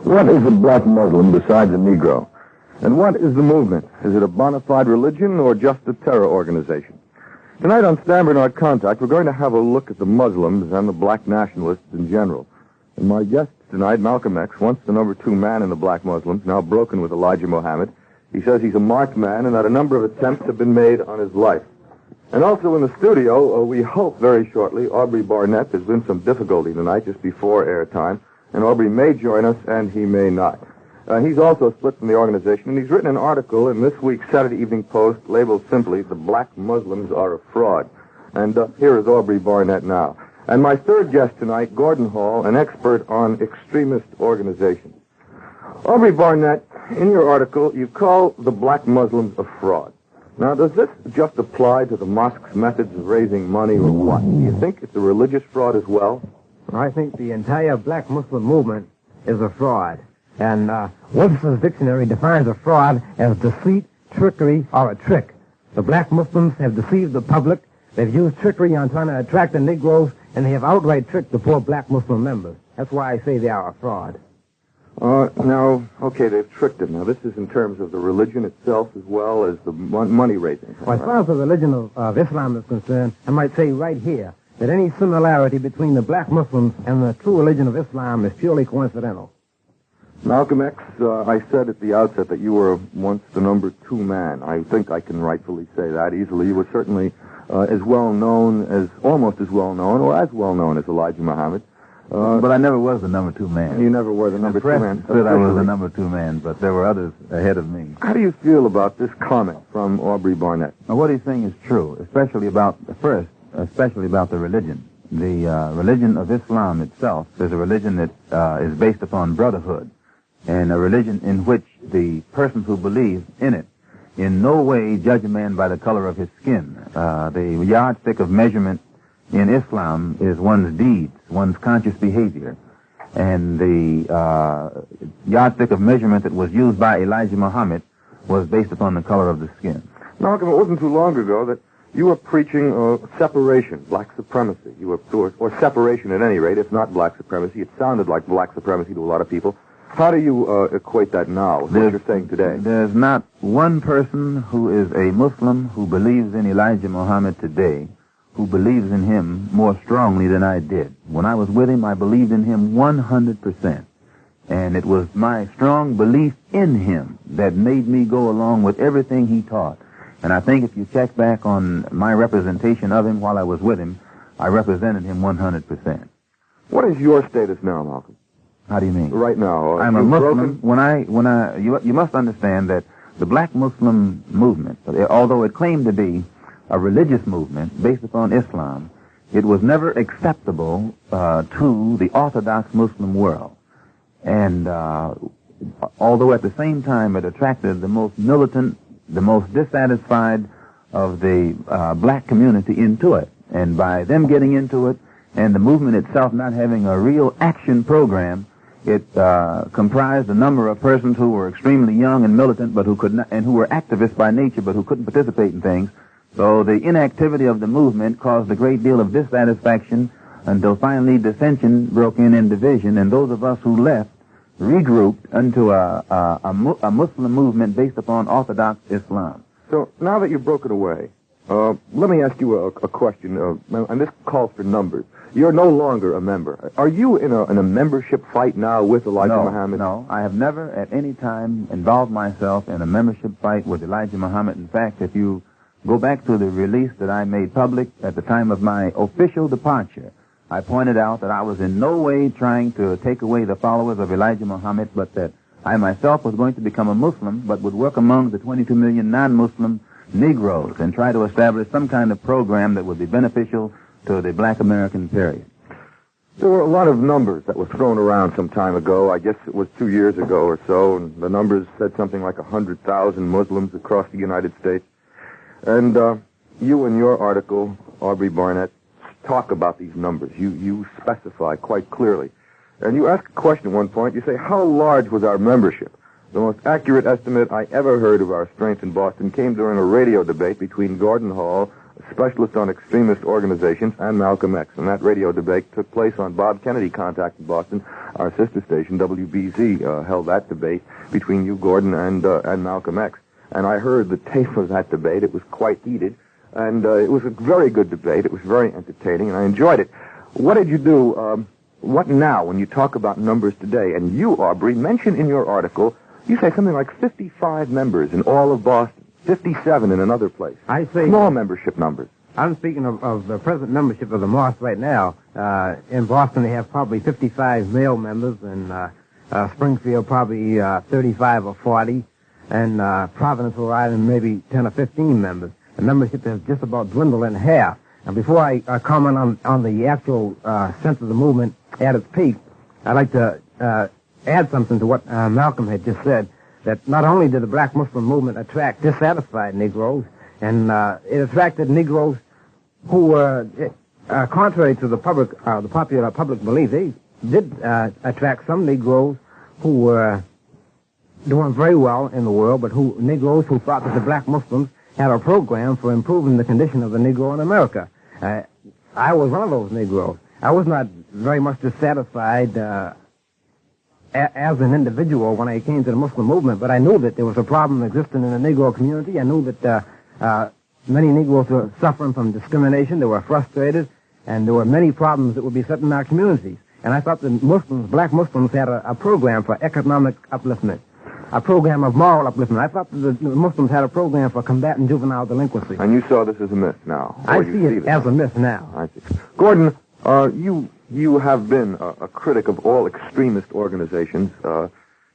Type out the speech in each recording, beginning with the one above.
What is a black Muslim besides a Negro? And what is the movement? Is it a bona fide religion or just a terror organization? Tonight on Stan Bernard Contact, we're going to have a look at the Muslims and the black nationalists in general. And my guest tonight, Malcolm X, once the number 2 man in the black Muslims, now broken with Elijah Muhammad. He says he's a marked man and that a number of attempts have been made on his life. And also in the studio, we hope very shortly, Aubrey Barnett. There's been some difficulty tonight just before airtime, and Aubrey may join us and he may not. He's also split from the organization, and he's written an article in this week's Saturday Evening Post labeled simply, "The Black Muslims Are a Fraud." And here is Aubrey Barnett now. And my third guest tonight, Gordon Hall, an expert on extremist organizations. Aubrey Barnett, in your article, you call the black Muslims a fraud. Now, does this just apply to the mosque's methods of raising money or what? Do you think it's a religious fraud as well? I think the entire black Muslim movement is a fraud. And Webster's dictionary defines a fraud as deceit, trickery, or a trick. The black Muslims have deceived the public. They've used trickery on trying to attract the Negroes, and they have outright tricked the poor black Muslim members. That's why I say they are a fraud. Now, okay, they've tricked them. Now, this is in terms of the religion itself as well as the money raising. Well, as far as the religion of Islam is concerned, I might say right here that any similarity between the black Muslims and the true religion of Islam is purely coincidental. Malcolm X, I said at the outset that you were once the number 2 man. I think I can rightfully say that easily. You were certainly almost as well known, or as well known as Elijah Muhammad. But I never was the number 2 man. You never were the number 2 man. Said I was the number 2 man, but there were others ahead of me. How do you feel about this comment from Aubrey Barnett? Now, what he's saying is true, especially about the religion. The religion of Islam itself is a religion that is based upon brotherhood, and a religion in which the persons who believe in it in no way judge a man by the color of his skin. The yardstick of measurement in Islam is one's deeds, one's conscious behavior. And the yardstick of measurement that was used by Elijah Muhammad was based upon the color of the skin. Malcolm, it wasn't too long ago that you were preaching separation, black supremacy. Or separation at any rate, if not black supremacy. It sounded like black supremacy to a lot of people. How do you equate that now with what you're saying today? There's not one person who is a Muslim who believes in Elijah Muhammad today who believes in him more strongly than I did. When I was with him, I believed in him 100%. And it was my strong belief in him that made me go along with everything he taught. And I think if you check back on my representation of him while I was with him, I represented him 100%. What is your status now, Malcolm? How do you mean? Right now. I'm a Muslim. You must understand that the black Muslim movement, although it claimed to be a religious movement based upon Islam, it was never acceptable to the Orthodox Muslim world. And although at the same time it attracted the most militant, the most dissatisfied of the black community into it, and by them getting into it and the movement itself not having a real action program, it comprised a number of persons who were extremely young and militant, but who could not, and who were activists by nature, but who couldn't participate in things. So the inactivity of the movement caused a great deal of dissatisfaction until finally dissension broke in and division, and those of us who left regrouped into a Muslim movement based upon Orthodox Islam. So now that you've broken away, let me ask you a question, and this calls for numbers. You're no longer a member. Are you in a membership fight now with Elijah Muhammad? No, I have never at any time involved myself in a membership fight with Elijah Muhammad. In fact, if you go back to the release that I made public at the time of my official departure, I pointed out that I was in no way trying to take away the followers of Elijah Muhammad, but that I myself was going to become a Muslim, but would work among the 22 million non-Muslim Negroes and try to establish some kind of program that would be beneficial to the black American period. There were a lot of numbers that were thrown around some time ago. I guess it was 2 years ago or so, and the numbers said something like 100,000 Muslims across the United States. And you in your article, Aubrey Barnett, talk about these numbers. You specify quite clearly. And you ask a question at one point. You say, how large was our membership? The most accurate estimate I ever heard of our strength in Boston came during a radio debate between Gordon Hall, a specialist on extremist organizations, and Malcolm X. And that radio debate took place on Bob Kennedy Contact in Boston our sister station, WBZ, held that debate between you, Gordon, and Malcolm X. And I heard the tape of that debate. It was quite heated, and it was a very good debate. It was very entertaining, and I enjoyed it. What did you do? What now when you talk about numbers today? And you, Aubrey, mentioned in your article, you say something like 55 members in all of Boston, 57 in another place. I say small membership numbers. I'm speaking of the present membership of the Moss right now. In Boston, they have probably 55 male members, and Springfield probably 35 or 40, and Providence, Rhode Island, maybe 10 or 15 members. The membership has just about dwindled in half. And before I comment on the actual sense of the movement at its peak, I'd like to add something to what Malcolm had just said, that not only did the black Muslim movement attract dissatisfied Negroes, and it attracted Negroes who were, contrary to the popular public belief, they did attract some Negroes who were doing very well in the world, but Negroes who thought that the black Muslims had a program for improving the condition of the Negro in America. I was one of those Negroes. I was not very much dissatisfied as an individual when I came to the Muslim movement, but I knew that there was a problem existing in the Negro community. I knew that many Negroes were suffering from discrimination. They were frustrated, and there were many problems that would be set in our communities. And I thought the black Muslims, had a program for economic upliftment, a program of moral upliftment. I thought that the Muslims had a program for combating juvenile delinquency. And you saw this as a myth now? I see it as a myth now. I see. Gordon, you have been a critic of all extremist organizations.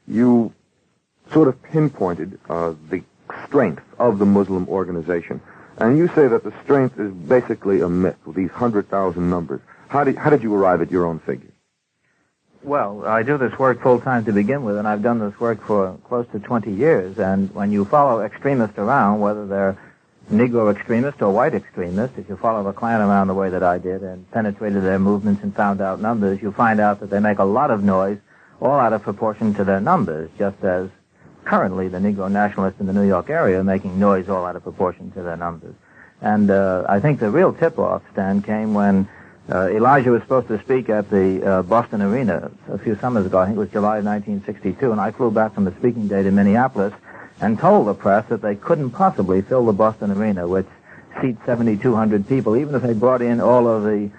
You sort of pinpointed the strength of the Muslim organization. And you say that the strength is basically a myth with these 100,000 numbers. How did you arrive at your own figures? Well, I do this work full-time to begin with, and I've done this work for close to 20 years. And when you follow extremists around, whether they're Negro extremists or white extremists, if you follow the Klan around the way that I did and penetrated their movements and found out numbers, you find out that they make a lot of noise, all out of proportion to their numbers, just as currently the Negro nationalists in the New York area are making noise all out of proportion to their numbers. And I think the real tip-off, Stan, came when Elijah was supposed to speak at the Boston Arena a few summers ago. I think it was July of 1962, and I flew back from the speaking day to Minneapolis and told the press that they couldn't possibly fill the Boston Arena, which seats 7,200 people, even if they brought in all of the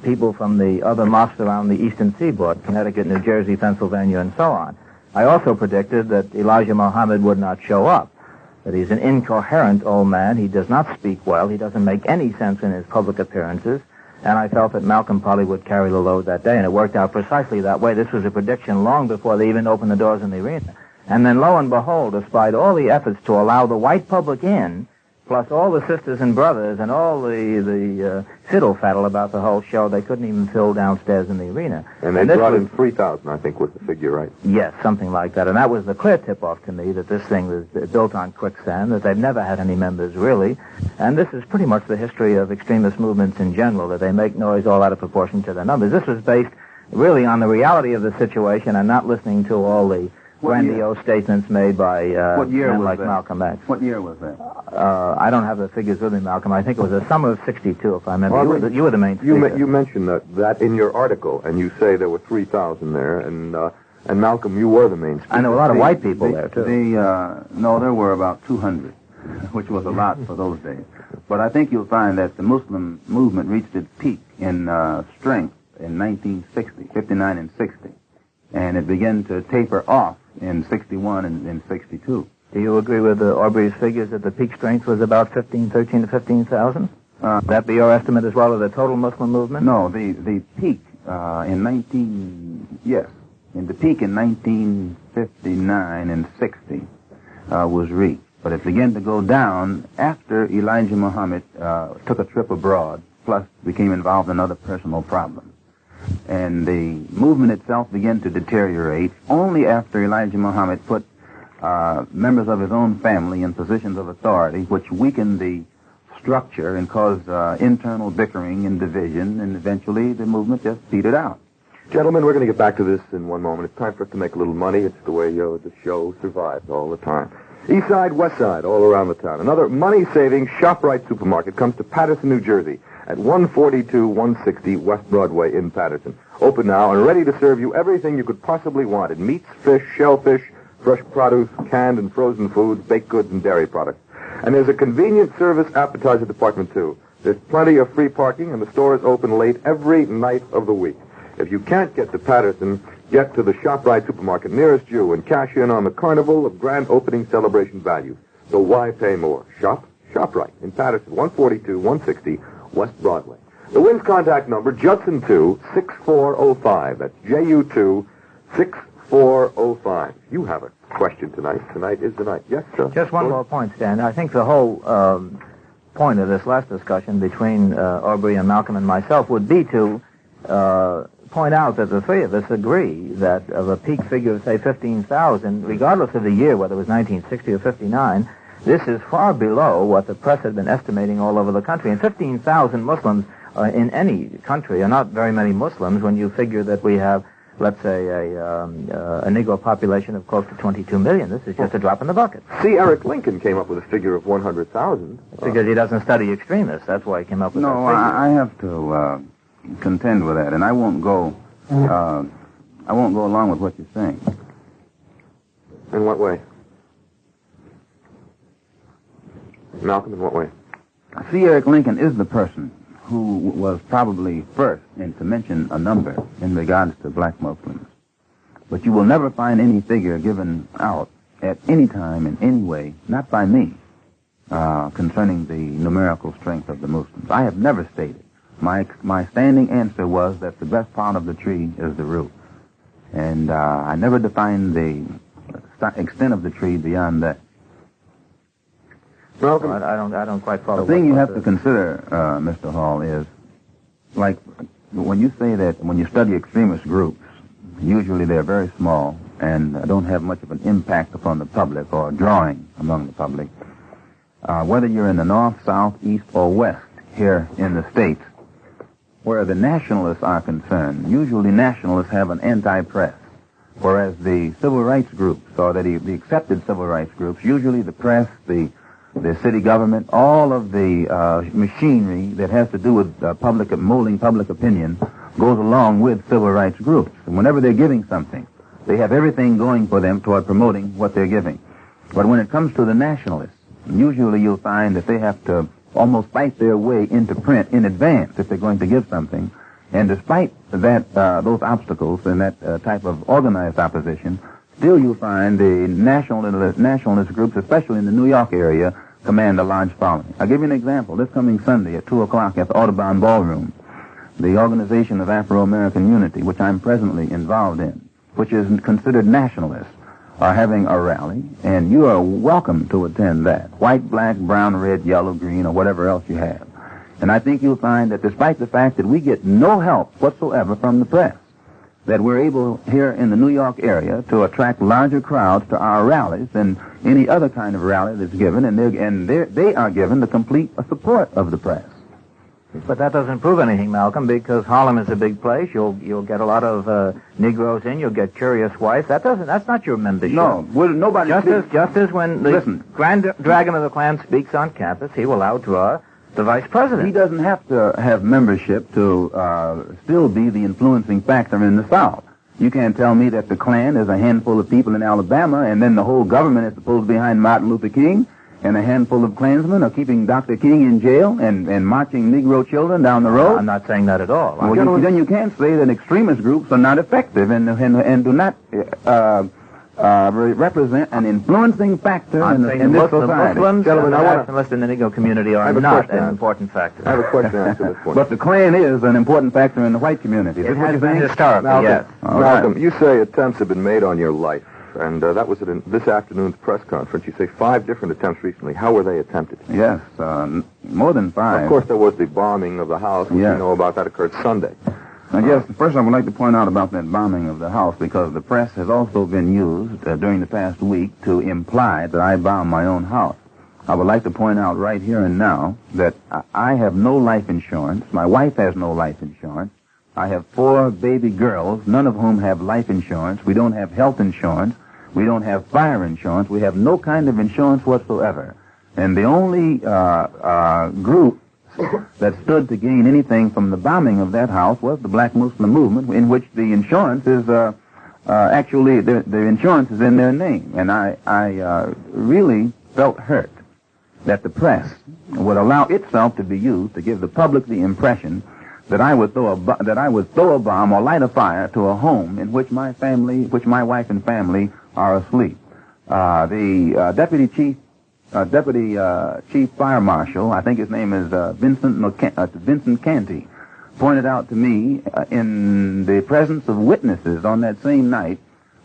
people from the other mosques around the eastern seaboard, Connecticut, New Jersey, Pennsylvania, and so on. I also predicted that Elijah Muhammad would not show up, that he's an incoherent old man. He does not speak well. He doesn't make any sense in his public appearances. And I felt that Malcolm probably would carry the load that day, and it worked out precisely that way. This was a prediction long before they even opened the doors in the arena. And then, lo and behold, despite all the efforts to allow the white public in, plus all the sisters and brothers and all the fiddle-faddle about the whole show, they couldn't even fill downstairs in the arena. And they brought in 3,000, I think, was the figure, right? Yes, something like that. And that was the clear tip-off to me that this thing was built on quicksand, that they've never had any members, really. And this is pretty much the history of extremist movements in general, that they make noise all out of proportion to their numbers. This was based really on the reality of the situation and not listening to all the grandiose statements made by men like Malcolm X. What year was that? I don't have the figures with me, Malcolm. I think it was the summer of '62, if I remember. You were the main speaker. You mentioned that in your article, and you say there were 3,000 there, and Malcolm, you were the main speaker. I know a lot of white people there, too. No, there were about 200, which was a lot for those days. But I think you'll find that the Muslim movement reached its peak in strength in 1960, 59 and 60. And it began to taper off in 61 and 62. Do you agree with Aubrey's figures that the peak strength was about 13 to 15,000? That be your estimate as well of the total Muslim movement? No, the peak the peak in 1959 and 60 was reached. But it began to go down after Elijah Muhammad took a trip abroad, plus became involved in other personal problems. And the movement itself began to deteriorate only after Elijah Muhammad put members of his own family in positions of authority, which weakened the structure and caused internal bickering and division, and eventually the movement just petered out. Gentlemen, we're going to get back to this in one moment. It's time for us to make a little money. It's the way the show survives all the time. East Side, West Side, all around the town. Another money-saving ShopRite supermarket comes to Paterson, New Jersey, at 142-160 West Broadway in Paterson. open now and ready to serve you everything you could possibly want in meats, fish, shellfish, fresh produce, canned and frozen foods, baked goods, and dairy products. And there's a convenient service appetizer department, too. There's plenty of free parking, and the store is open late every night of the week. If you can't get to Patterson, get to the ShopRite supermarket nearest you and cash in on the carnival of grand opening celebration value. So why pay more? Shop ShopRite in Patterson, 142, 160 West Broadway. The Wynn's contact number, Judson 2-6405. That's JU2-6405. You have a question tonight. Tonight is the night. Yes, sir. Just one more point, Stan. I think the whole point of this last discussion between Aubrey and Malcolm and myself would be to point out that the three of us agree that of a peak figure of, say, 15,000, regardless of the year, whether it was 1960 or 59, this is far below what the press had been estimating all over the country. And 15,000 Muslims in any country are not very many Muslims when you figure that we have, let's say, a Negro population of close to 22 million. This is just a drop in the bucket. See, Eric Lincoln came up with a figure of 100,000. Because he doesn't study extremists. That's why he came up with that figure. No, I have to contend with that, and I won't go along with what you're saying. In what way? Malcolm, in what way? See, Eric Lincoln is the person who was probably first to mention a number in regards to black Muslims. But you will never find any figure given out at any time in any way, not by me, concerning the numerical strength of the Muslims. I have never stated. My standing answer was that the best part of the tree is the root. And I never defined the extent of the tree beyond that. Malcolm, I don't quite follow. The thing you have to consider, Mr. Hall, is like when you say that when you study extremist groups, usually they're very small and don't have much of an impact upon the public or drawing among the public. Whether you're in the north, south, east, or west here in the States, where the nationalists are concerned, usually nationalists have an anti-press, whereas the civil rights groups, or the accepted civil rights groups, usually the press, the city government, all of the machinery that has to do with molding public opinion goes along with civil rights groups. And whenever they're giving something, they have everything going for them toward promoting what they're giving. But when it comes to the nationalists, usually you'll find that they have to almost fight their way into print in advance if they're going to give something. And despite that, those obstacles and that type of organized opposition, still you'll find the nationalist groups, especially in the New York area, command a large following. I'll give you an example. This coming Sunday at 2 o'clock at the Audubon Ballroom, the Organization of Afro-American Unity, which I'm presently involved in, which is considered nationalist, are having a rally, and you are welcome to attend that. White, black, brown, red, yellow, green, or whatever else you have. And I think you'll find that despite the fact that we get no help whatsoever from the press, that we're able here in the New York area to attract larger crowds to our rallies than any other kind of rally that's given, and they are given the complete support of the press. But that doesn't prove anything, Malcolm, because Harlem is a big place. You'll get a lot of Negroes in. You'll get curious whites. That's not your membership. No, nobody. Just as when the Grand Dragon of the Klan speaks on campus, he will outdraw the vice president. He doesn't have to have membership to still be the influencing factor in the South. You can't tell me that the Klan is a handful of people in Alabama and then the whole government is supposed to be behind Martin Luther King and a handful of Klansmen are keeping Dr. King in jail and marching Negro children down the road. I'm not saying that at all. Well, then you can't say that extremist groups are not effective and do not represent an influencing factor in this society. Muslims, gentlemen, I want to listen to the Negro community are not an important factor. I have a question to answer this point. But the Klan is an important factor in the white community. Is It this what has you're been saying? historically, yes. Malcolm, you say attempts have been made on your life, and that was at this afternoon's press conference. You say 5 different attempts recently. How were they attempted? Yes, more than 5. Of course, there was the bombing of the house, which Yes. you know about. That occurred Sunday. I guess first I would like to point out about that bombing of the house because the press has also been used during the past week to imply that I bombed my own house. I would like to point out right here and now that I have no life insurance. My wife has no life insurance. I have 4 baby girls, none of whom have life insurance. We don't have health insurance. We don't have fire insurance. We have no kind of insurance whatsoever. And the only group that stood to gain anything from the bombing of that house was the Black Muslim movement, in which the insurance is actually the insurance is in their name. And I really felt hurt that the press would allow itself to be used to give the public the impression that I would throw a bomb or light a fire to a home in which my wife and family are asleep. The Deputy Chief Fire Marshal, I think his name is Vincent Canty, pointed out to me in the presence of witnesses on that same night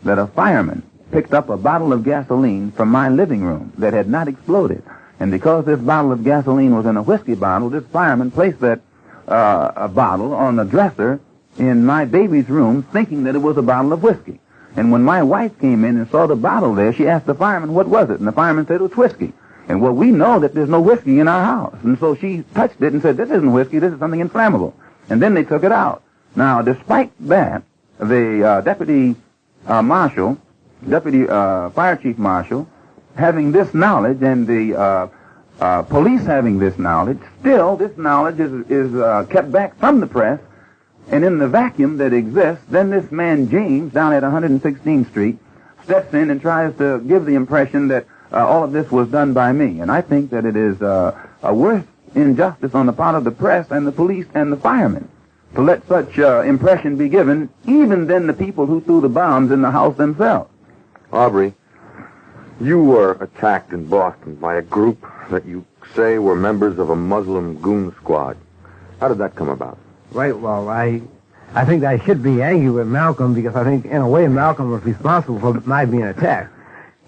that a fireman picked up a bottle of gasoline from my living room that had not exploded. And because this bottle of gasoline was in a whiskey bottle, this fireman placed that a bottle on the dresser in my baby's room, thinking that it was a bottle of whiskey. And when my wife came in and saw the bottle there, she asked the fireman, what was it? And the fireman said it was whiskey. And well, we know that there's no whiskey in our house. And so she touched it and said, this isn't whiskey, this is something inflammable. And then they took it out. Now, despite that, the Deputy Fire Chief Marshal, having this knowledge and the police having this knowledge, still this knowledge is kept back from the press. And in the vacuum that exists, then this man, James, down at 116th Street, steps in and tries to give the impression that all of this was done by me. And I think that it is a worse injustice on the part of the press and the police and the firemen to let such impression be given, even than the people who threw the bombs in the house themselves. Aubrey, you were attacked in Boston by a group that you say were members of a Muslim goon squad. How did that come about? Right, well, I think I should be angry with Malcolm because I think, in a way, Malcolm was responsible for my being attacked.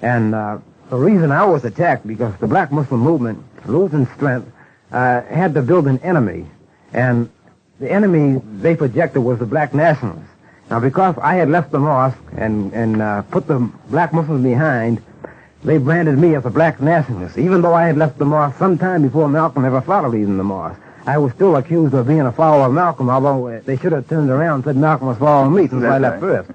And the reason I was attacked, because the Black Muslim movement, losing strength, had to build an enemy. And the enemy they projected was the black nationalists. Now, because I had left the mosque and put the black Muslims behind, they branded me as a black nationalist. Even though I had left the mosque some time before Malcolm ever thought of leaving the mosque, I was still accused of being a follower of Malcolm, although they should have turned around and said Malcolm was following me since I left first.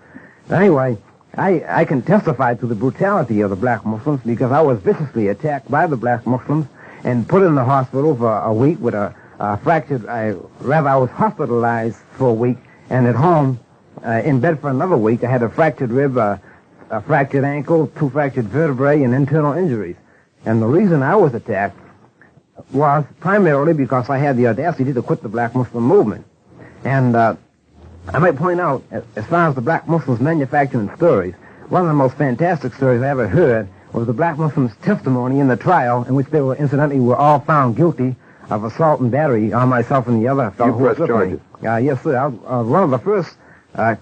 But anyway, I can testify to the brutality of the black Muslims because I was viciously attacked by the black Muslims and put in the hospital for a week with a fractured, I was hospitalized for a week, and at home, in bed for another week, I had a fractured rib, a fractured ankle, 2 fractured vertebrae, and internal injuries. And the reason I was attacked was primarily because I had the audacity to quit the Black Muslim movement. And I might point out, as far as the Black Muslims manufacturing stories, one of the most fantastic stories I ever heard was the Black Muslims' testimony in the trial, in which they were were all found guilty of assault and battery on myself and the other fellow who was with me. Yes, sir. One of the first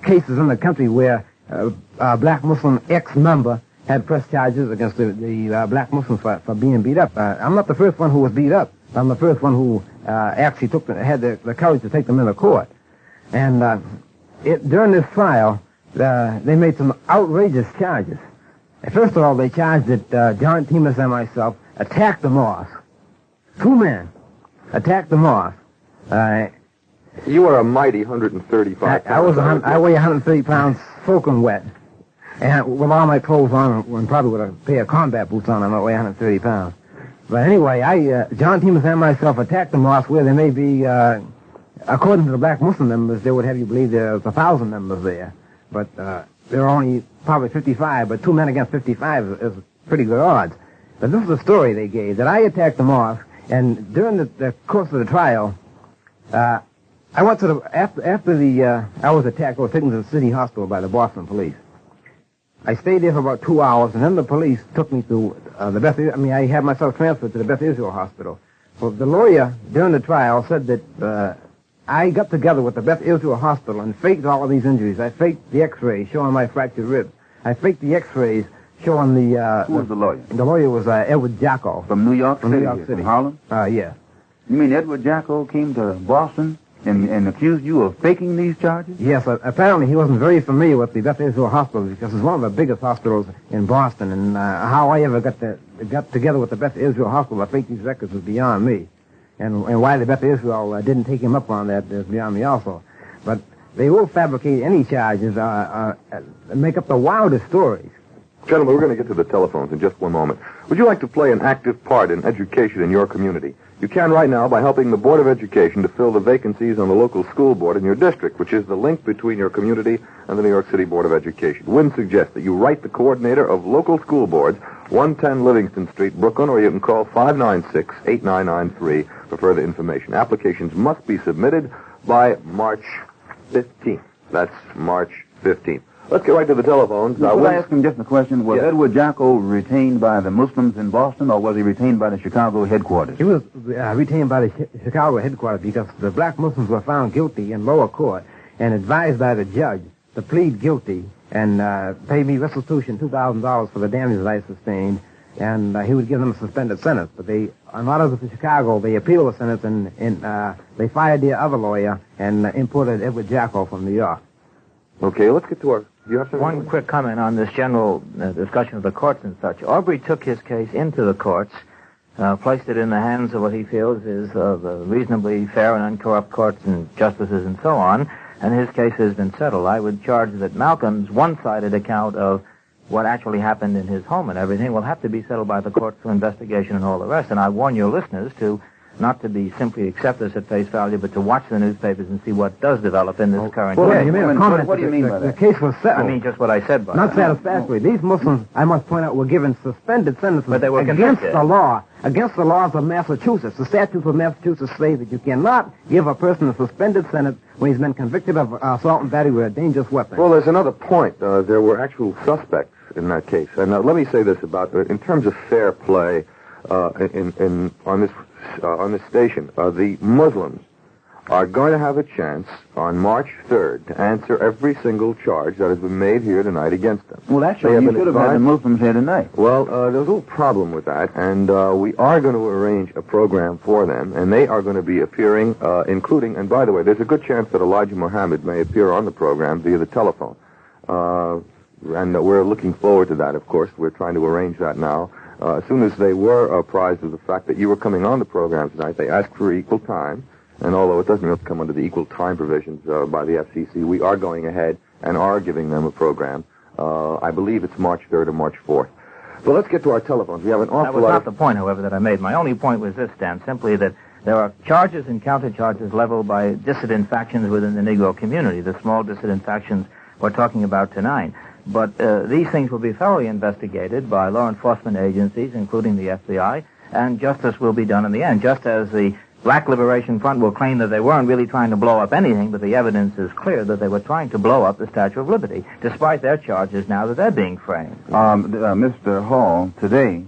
cases in the country where a Black Muslim ex-member had pressed charges against the Black Muslims for being beat up. I'm not the first one who was beat up. I'm the first one who actually had the courage to take them into court. And during this trial, they made some outrageous charges. First of all, they charged that John Timus and myself attacked the mosque. 2 men attacked the mosque. You are a mighty 135 pounds. I weigh 130 pounds soaking wet. And with all my clothes on, and probably with a pair of combat boots on, I might weigh 130 pounds. But anyway, John Timus and myself attacked the mosque where there may be, according to the Black Muslim members, they would have you believe there's 1,000 members there. But there are only probably 55, but 2 men against 55 is pretty good odds. But this is the story they gave, that I attacked the mosque, and during the course of the trial, I went to after I was attacked, I was taken to the city hospital by the Boston police. I stayed there for about 2 hours, and then the police took me to I had myself transferred to the Beth Israel Hospital. So the lawyer, during the trial, said that I got together with the Beth Israel Hospital and faked all of these injuries. I faked the x-rays showing my fractured ribs. I faked the x-rays showing the... Who was the lawyer? The lawyer was Edward Jacko. From New York City? New York City. From Harlem? Yeah. You mean Edward Jacko came to Boston and accused you of faking these charges? Yes, apparently he wasn't very familiar with the Beth Israel Hospital because it's one of the biggest hospitals in Boston, and how I ever got together with the Beth Israel Hospital to fake these records is beyond me. And why the Beth Israel didn't take him up on that is beyond me also. But they will fabricate any charges, make up the wildest stories. Gentlemen, we're going to get to the telephones in just one moment. Would you like to play an active part in education in your community? You can right now by helping the Board of Education to fill the vacancies on the local school board in your district, which is the link between your community and the New York City Board of Education. Wynn suggests that you write the coordinator of local school boards, 110 Livingston Street, Brooklyn, or you can call 596-8993 for further information. Applications must be submitted by March 15th. That's March 15th. Let's get right to the telephones. Could I ask him just a question? Was Edward Jacko retained by the Muslims in Boston, or was he retained by the Chicago headquarters? He was retained by the Chicago headquarters because the black Muslims were found guilty in lower court and advised by the judge to plead guilty and pay me restitution, $2,000 for the damages I sustained, and he would give them a suspended sentence. But they, in order for Chicago, they appealed the sentence and they fired their other lawyer and imported Edward Jacko from New York. Okay, let's get to our... You have One quick comment on this general discussion of the courts and such. Aubrey took his case into the courts, placed it in the hands of what he feels is the reasonably fair and uncorrupt courts and justices and so on, and his case has been settled. I would charge that Malcolm's one-sided account of what actually happened in his home and everything will have to be settled by the courts for investigation and all the rest. And I warn your listeners to not to be simply accept this at face value, but to watch the newspapers and see what does develop in this current Well, case. you made a comment. What do you mean by that? The case was settled. I mean just what I said by Not that. satisfactory. These Muslims, I must point out, were given suspended sentences But they were against convicted. the law, against the laws of Massachusetts. The statutes of Massachusetts say that you cannot give a person a suspended sentence when he's been convicted of assault and battery with a dangerous weapon. Well, there's another point. There were actual suspects in that case. And let me say this about, in terms of fair play on this station, the Muslims are going to have a chance on March 3rd to answer every single charge that has been made here tonight against them. Well, actually, you should have had the Muslims here tonight. Well, there's a little problem with that, and we are going to arrange a program for them, and they are going to be appearing, including, and by the way, there's a good chance that Elijah Muhammad may appear on the program via the telephone. And we're looking forward to that, of course. We're trying to arrange that now. As soon as they were apprised of the fact that you were coming on the program tonight, they asked for equal time. And although it doesn't really come under the equal time provisions by the FCC, we are going ahead and are giving them a program. I believe it's March 3rd or March 4th. But let's get to our telephones. We have an awful lot That was not the point, however, that I made. My only point was this, Stan, simply that there are charges and countercharges leveled by dissident factions within the Negro community, the small dissident factions we're talking about tonight. But these things will be thoroughly investigated by law enforcement agencies, including the FBI, and justice will be done in the end, just as the Black Liberation Front will claim that they weren't really trying to blow up anything, but the evidence is clear that they were trying to blow up the Statue of Liberty, despite their charges now that they're being framed. Mr. Hall, today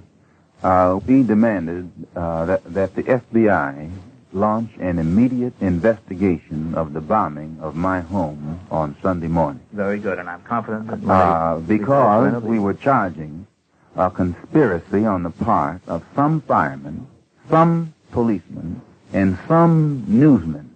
we demanded that the FBI launch an immediate investigation of the bombing of my home on Sunday morning. Very good, and I'm confident that because we were charging a conspiracy on the part of some firemen, some policemen, and some newsmen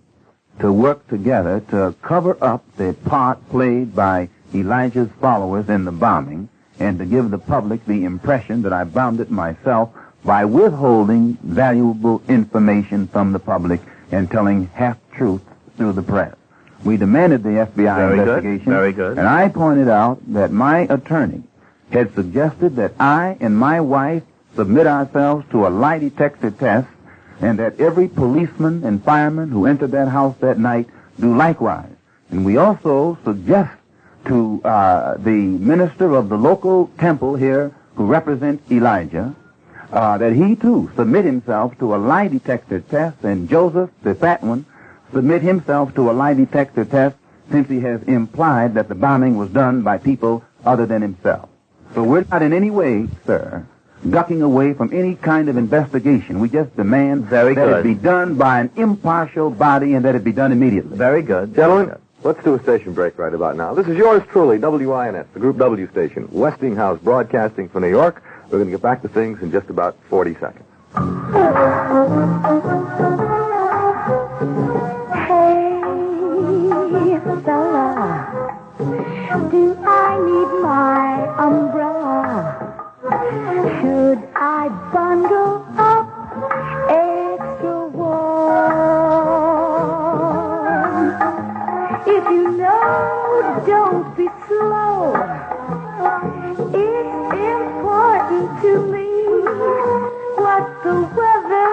to work together to cover up the part played by Elijah's followers in the bombing and to give the public the impression that I bombed it myself by withholding valuable information from the public and telling half-truths through the press. We demanded the FBI investigation. Very good. And I pointed out that my attorney had suggested that I and my wife submit ourselves to a lie detector test and that every policeman and fireman who entered that house that night do likewise. And we also suggest to the minister of the local temple here who represents Elijah that he, too, submit himself to a lie detector test, and Joseph, the fat one, submit himself to a lie detector test since he has implied that the bombing was done by people other than himself. So we're not in any way, sir, ducking away from any kind of investigation. We just demand that it be done by an impartial body and that it be done immediately. Very good. Gentlemen, let's do a station break right about now. This is yours truly, WINS, the Group W station, Westinghouse Broadcasting for New York. We're going to get back to things in just about 40 seconds. Hey, fella, do I need my umbrella? Should I bundle up extra warm? If you know, don't be slow. It's important to me what the weather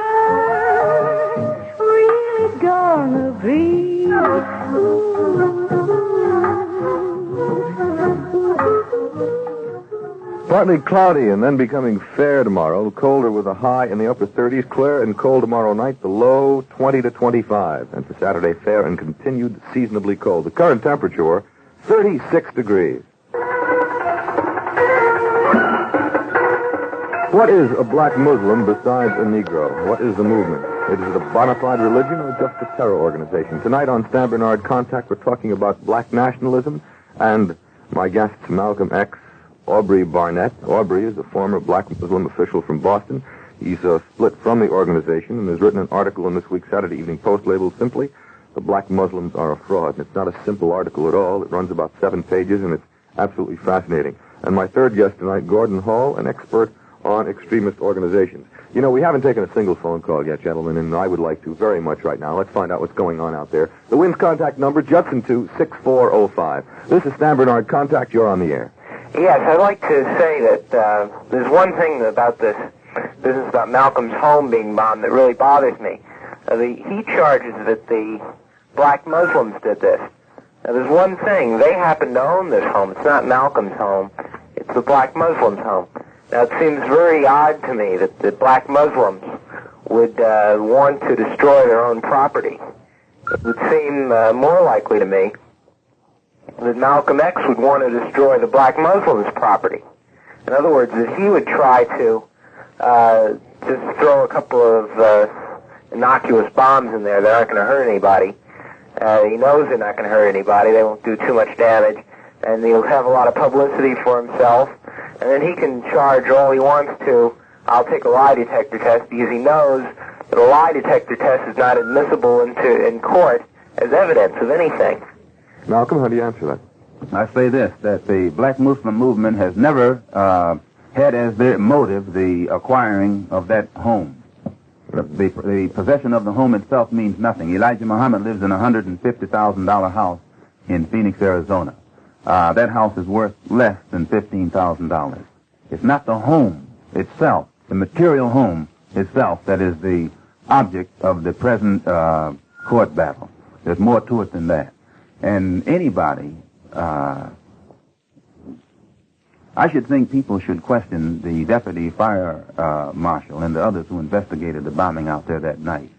Partly cloudy and then becoming fair tomorrow. Colder with a high in the upper 30s. Clear and cold tomorrow night. The low 20 to 25. And for Saturday, fair and continued seasonably cold. The current temperature, 36 degrees. What is a black Muslim besides a Negro? What is the movement? Is it a bona fide religion or just a terror organization? Tonight on Stan Bernard Contact, we're talking about black nationalism and my guests, Malcolm X, Aubrey Barnett. Aubrey is a former black Muslim official from Boston. He's split from the organization and has written an article in this week's Saturday Evening Post labeled simply, "The Black Muslims Are a Fraud." And it's not a simple article at all. It runs about 7 pages, and it's absolutely fascinating. And my third guest tonight, Gordon Hall, an expert on extremist organizations. You know, we haven't taken a single phone call yet, gentlemen, and I would like to very much right now. Let's find out what's going on out there. The Wind's contact number, Judson 26405. This is Stan Bernard Contact. You're on the air. Yes, I'd like to say that there's one thing about this business about Malcolm's home being bombed that really bothers me. He charges that the black Muslims did this. Now, there's one thing. They happen to own this home. It's not Malcolm's home. It's the black Muslims' home. Now, it seems very odd to me that the black Muslims would want to destroy their own property. It would seem more likely to me that Malcolm X would want to destroy the black Muslims' property. In other words, that he would try to just throw a couple of innocuous bombs in there that aren't going to hurt anybody. He knows they're not going to hurt anybody. They won't do too much damage. And he'll have a lot of publicity for himself. And then he can charge all he wants to, "I'll take a lie detector test," because he knows that a lie detector test is not admissible in court as evidence of anything. Malcolm, how do you answer that? I say this, that the black Muslim movement has never had as their motive the acquiring of that home. The possession of the home itself means nothing. Elijah Muhammad lives in a $150,000 house in Phoenix, Arizona. That house is worth less than $15,000. It's not the home itself, the material home itself, that is the object of the present court battle. There's more to it than that. And anybody, I should think people should question the deputy fire marshal and the others who investigated the bombing out there that night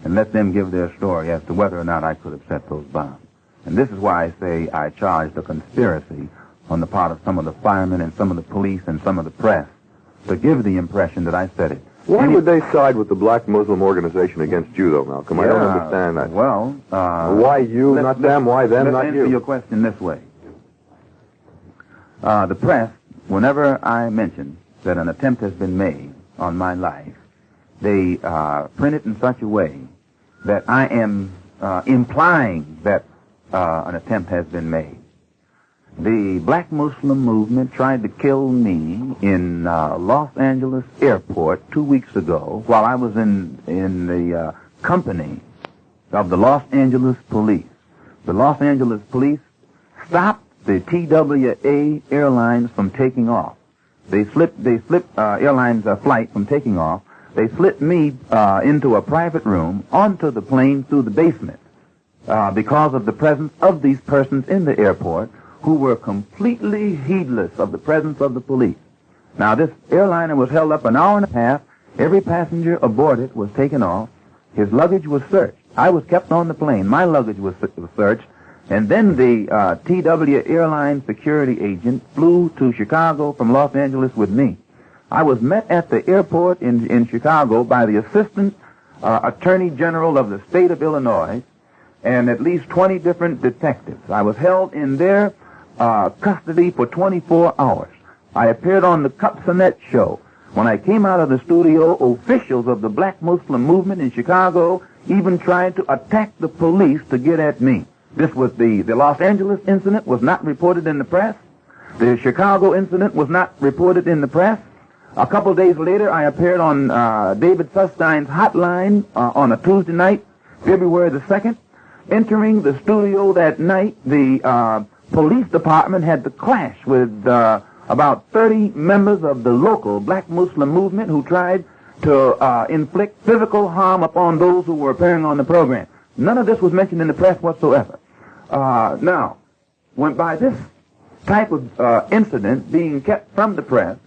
and let them give their story as to whether or not I could have set those bombs. And this is why I say I charged a conspiracy on the part of some of the firemen and some of the police and some of the press to give the impression that I said it. Why would they side with the black Muslim organization against you, though, Malcolm? I don't understand that. Well, why you, not them? Why them, not you? Let's answer your question this way. The press, whenever I mention that an attempt has been made on my life, they print it in such a way that I am implying that an attempt has been made. The black Muslim movement tried to kill me in Los Angeles airport 2 weeks ago while I was in the company of the Los Angeles police. The Los Angeles police stopped the TWA Airlines from taking off. They slipped airlines flight from taking off. They slipped me into a private room onto the plane through the basement because of the presence of these persons in the airport who were completely heedless of the presence of the police. Now, this airliner was held up an hour and a half. Every passenger aboard it was taken off. His luggage was searched. I was kept on the plane. My luggage was searched. And then the TWA Airline security agent flew to Chicago from Los Angeles with me. I was met at the airport in Chicago by the Assistant Attorney General of the state of Illinois and at least 20 different detectives. I was held in their custody for 24 hours. I appeared on the Cup Sonnet show. When I came out of the studio, officials of the black Muslim movement in Chicago even tried to attack the police to get at me. This was the Los Angeles incident was not reported in the press. The Chicago incident was not reported in the press. A couple days later, I appeared on David Sussstein's hotline on a Tuesday night, February the 2nd. Entering the studio that night, the police department had to clash with about 30 members of the local black Muslim movement who tried to inflict physical harm upon those who were appearing on the program. None of this was mentioned in the press whatsoever. Now, when by this type of incident being kept from the press,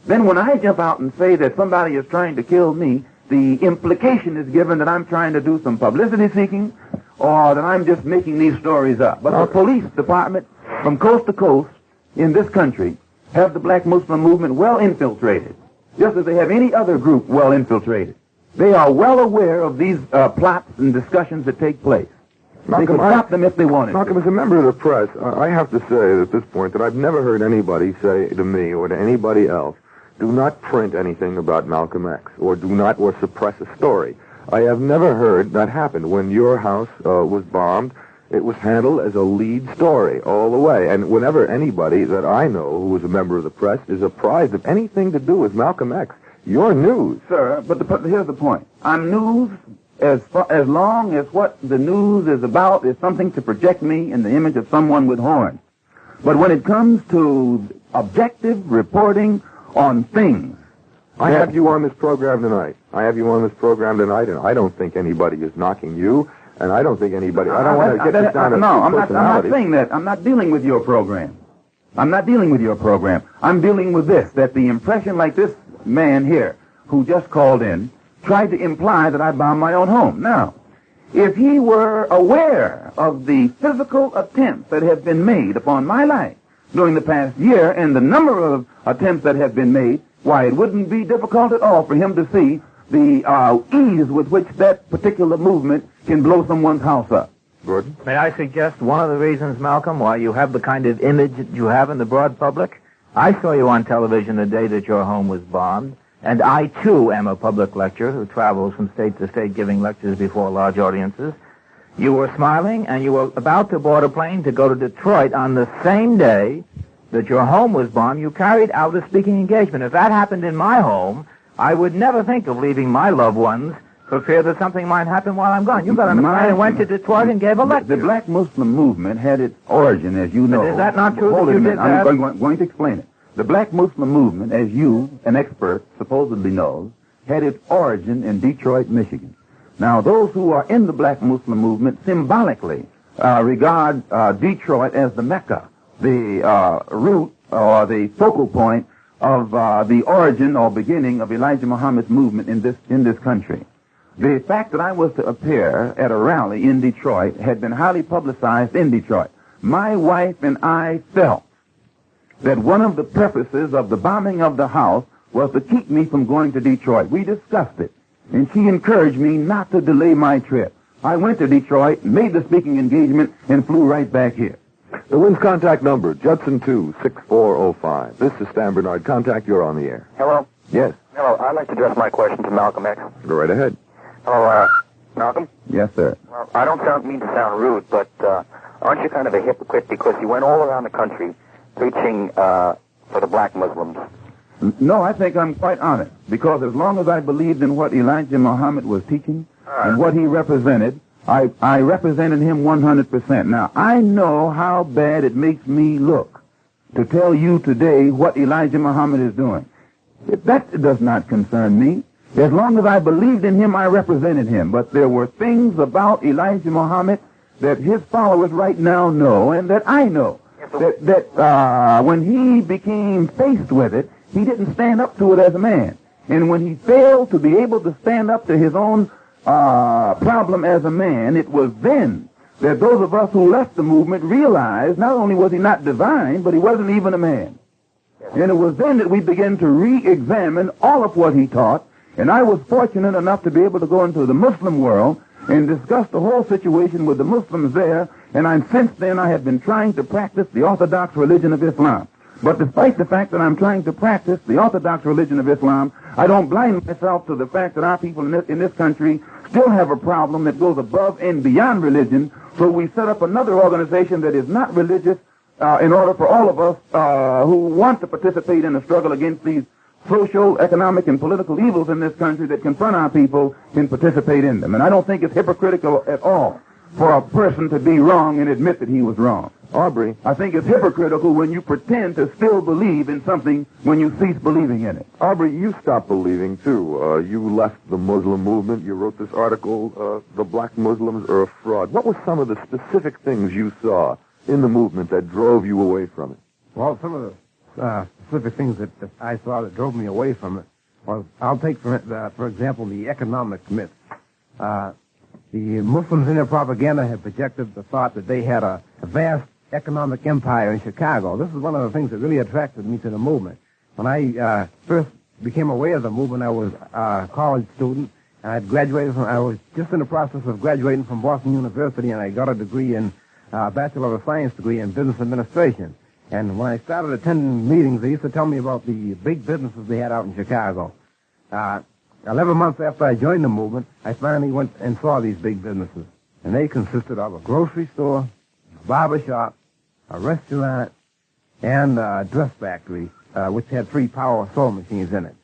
then when I jump out and say that somebody is trying to kill me, the implication is given that I'm trying to do some publicity seeking or that I'm just making these stories up. But the police department from coast to coast in this country have the black Muslim movement well infiltrated, just as they have any other group well infiltrated. They are well aware of these plots and discussions that take place. They could stop them if they wanted Malcolm, to. as a member of the press, I have to say at this point that I've never heard anybody say to me or to anybody else, do not print anything about Malcolm X, or suppress a story. I have never heard that happen. When your house was bombed, it was handled as a lead story all the way. And whenever anybody that I know who is a member of the press is apprised of anything to do with Malcolm X, you're news. Sir, but here's the point. I'm news as long as what the news is about is something to project me in the image of someone with horns. But when it comes to objective reporting on things, I have you on this program tonight. And I don't think anybody is knocking you, and I don't think anybody... I don't want to get this down to I'm not saying that. I'm not dealing with your program. I'm dealing with this, that the impression like this man here, who just called in, tried to imply that I bombed my own home. Now, if he were aware of the physical attempts that have been made upon my life during the past year and the number of attempts that have been made, why, it wouldn't be difficult at all for him to see the ease with which that particular movement can blow someone's house up. Gordon? May I suggest one of the reasons, Malcolm, why you have the kind of image that you have in the broad public? I saw you on television the day that your home was bombed, and I, too, am a public lecturer who travels from state to state giving lectures before large audiences. You were smiling, and you were about to board a plane to go to Detroit on the same day that your home was bombed. You carried out a speaking engagement. If that happened in my home, I would never think of leaving my loved ones for fear that something might happen while I'm gone. You got on the plane and went to Detroit and gave a lecture. The black Muslim movement had its origin, as you know. But is that not true that you did that? I'm going to explain it. The black Muslim movement, as you, an expert, supposedly knows, had its origin in Detroit, Michigan. Now, those who are in the black Muslim movement symbolically regard Detroit as the Mecca, the root or the focal point of the origin or beginning of Elijah Muhammad's movement in this country. The fact that I was to appear at a rally in Detroit had been highly publicized in Detroit. My wife and I felt that one of the purposes of the bombing of the house was to keep me from going to Detroit. We discussed it, and she encouraged me not to delay my trip. I went to Detroit, made the speaking engagement, and flew right back here. The WINS contact number, Judson 2-6405. This is Stan Bernard. Contact, you're on the air. Hello? Yes. Hello, I'd like to address my question to Malcolm X. Go right ahead. Hello, Malcolm? Yes, sir. Well, I don't mean to sound rude, but aren't you kind of a hypocrite because you went all around the country preaching for the black Muslims? No, I think I'm quite honest, because as long as I believed in what Elijah Muhammad was teaching and what he represented, I represented him 100%. Now, I know how bad it makes me look to tell you today what Elijah Muhammad is doing. That does not concern me. As long as I believed in him, I represented him. But there were things about Elijah Muhammad that his followers right now know and that I know. That when he became faced with it, he didn't stand up to it as a man. And when he failed to be able to stand up to his own problem as a man, it was then that those of us who left the movement realized not only was he not divine, but he wasn't even a man. And it was then that we began to re-examine all of what he taught, and I was fortunate enough to be able to go into the Muslim world and discuss the whole situation with the Muslims there, and since then I have been trying to practice the Orthodox religion of Islam. But despite the fact that I'm trying to practice the Orthodox religion of Islam, I don't blind myself to the fact that our people in this country still have a problem that goes above and beyond religion, so we set up another organization that is not religious in order for all of us who want to participate in the struggle against these social, economic, and political evils in this country that confront our people can participate in them. And I don't think it's hypocritical at all for a person to be wrong and admit that he was wrong. Aubrey. I think it's hypocritical when you pretend to still believe in something when you cease believing in it. Aubrey, you stopped believing, too. You left the Muslim movement. You wrote this article, The Black Muslims Are a Fraud. What were some of the specific things you saw in the movement that drove you away from it? Well, some of the specific things that I saw that drove me away from it was, I'll take, for example, the economic myth. The Muslims in their propaganda had projected the thought that they had a vast economic empire in Chicago. This is one of the things that really attracted me to the movement. When I first became aware of the movement, I was a college student. I was just in the process of graduating from Boston University, and I got a degree in Bachelor of Science degree in Business Administration. And when I started attending meetings, they used to tell me about the big businesses they had out in Chicago. 11 months after I joined the movement, I finally went and saw these big businesses. And they consisted of a grocery store, a barber shop, a restaurant, and a dress factory, which had 3 power sewing machines in it.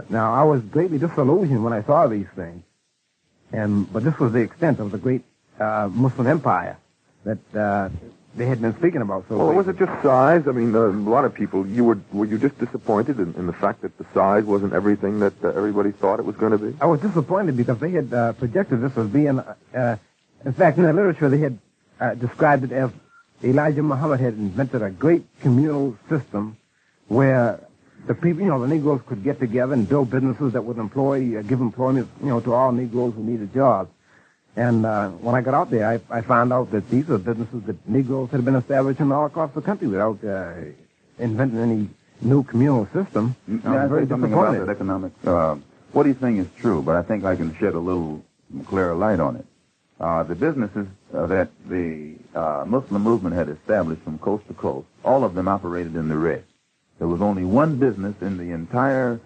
Now, I was greatly disillusioned when I saw these things. But this was the extent of the great Muslim empire that they had been speaking about. So well, was it just size? I mean, a lot of people, were you just disappointed in the fact that the size wasn't everything that everybody thought it was going to be? I was disappointed because they had projected this as being, in fact, in the literature, they had described it as Elijah Muhammad had invented a great communal system where the people, the Negroes could get together and build businesses that would give employment, to all Negroes who needed jobs. And when I got out there, I found out that these are businesses that Negroes had been establishing all across the country without inventing any new communal system. I very something about that economic. What he's saying is true, but I think I can shed a little clearer light on it. The businesses that the Muslim movement had established from coast to coast, all of them operated in the red. There was only one business in the entire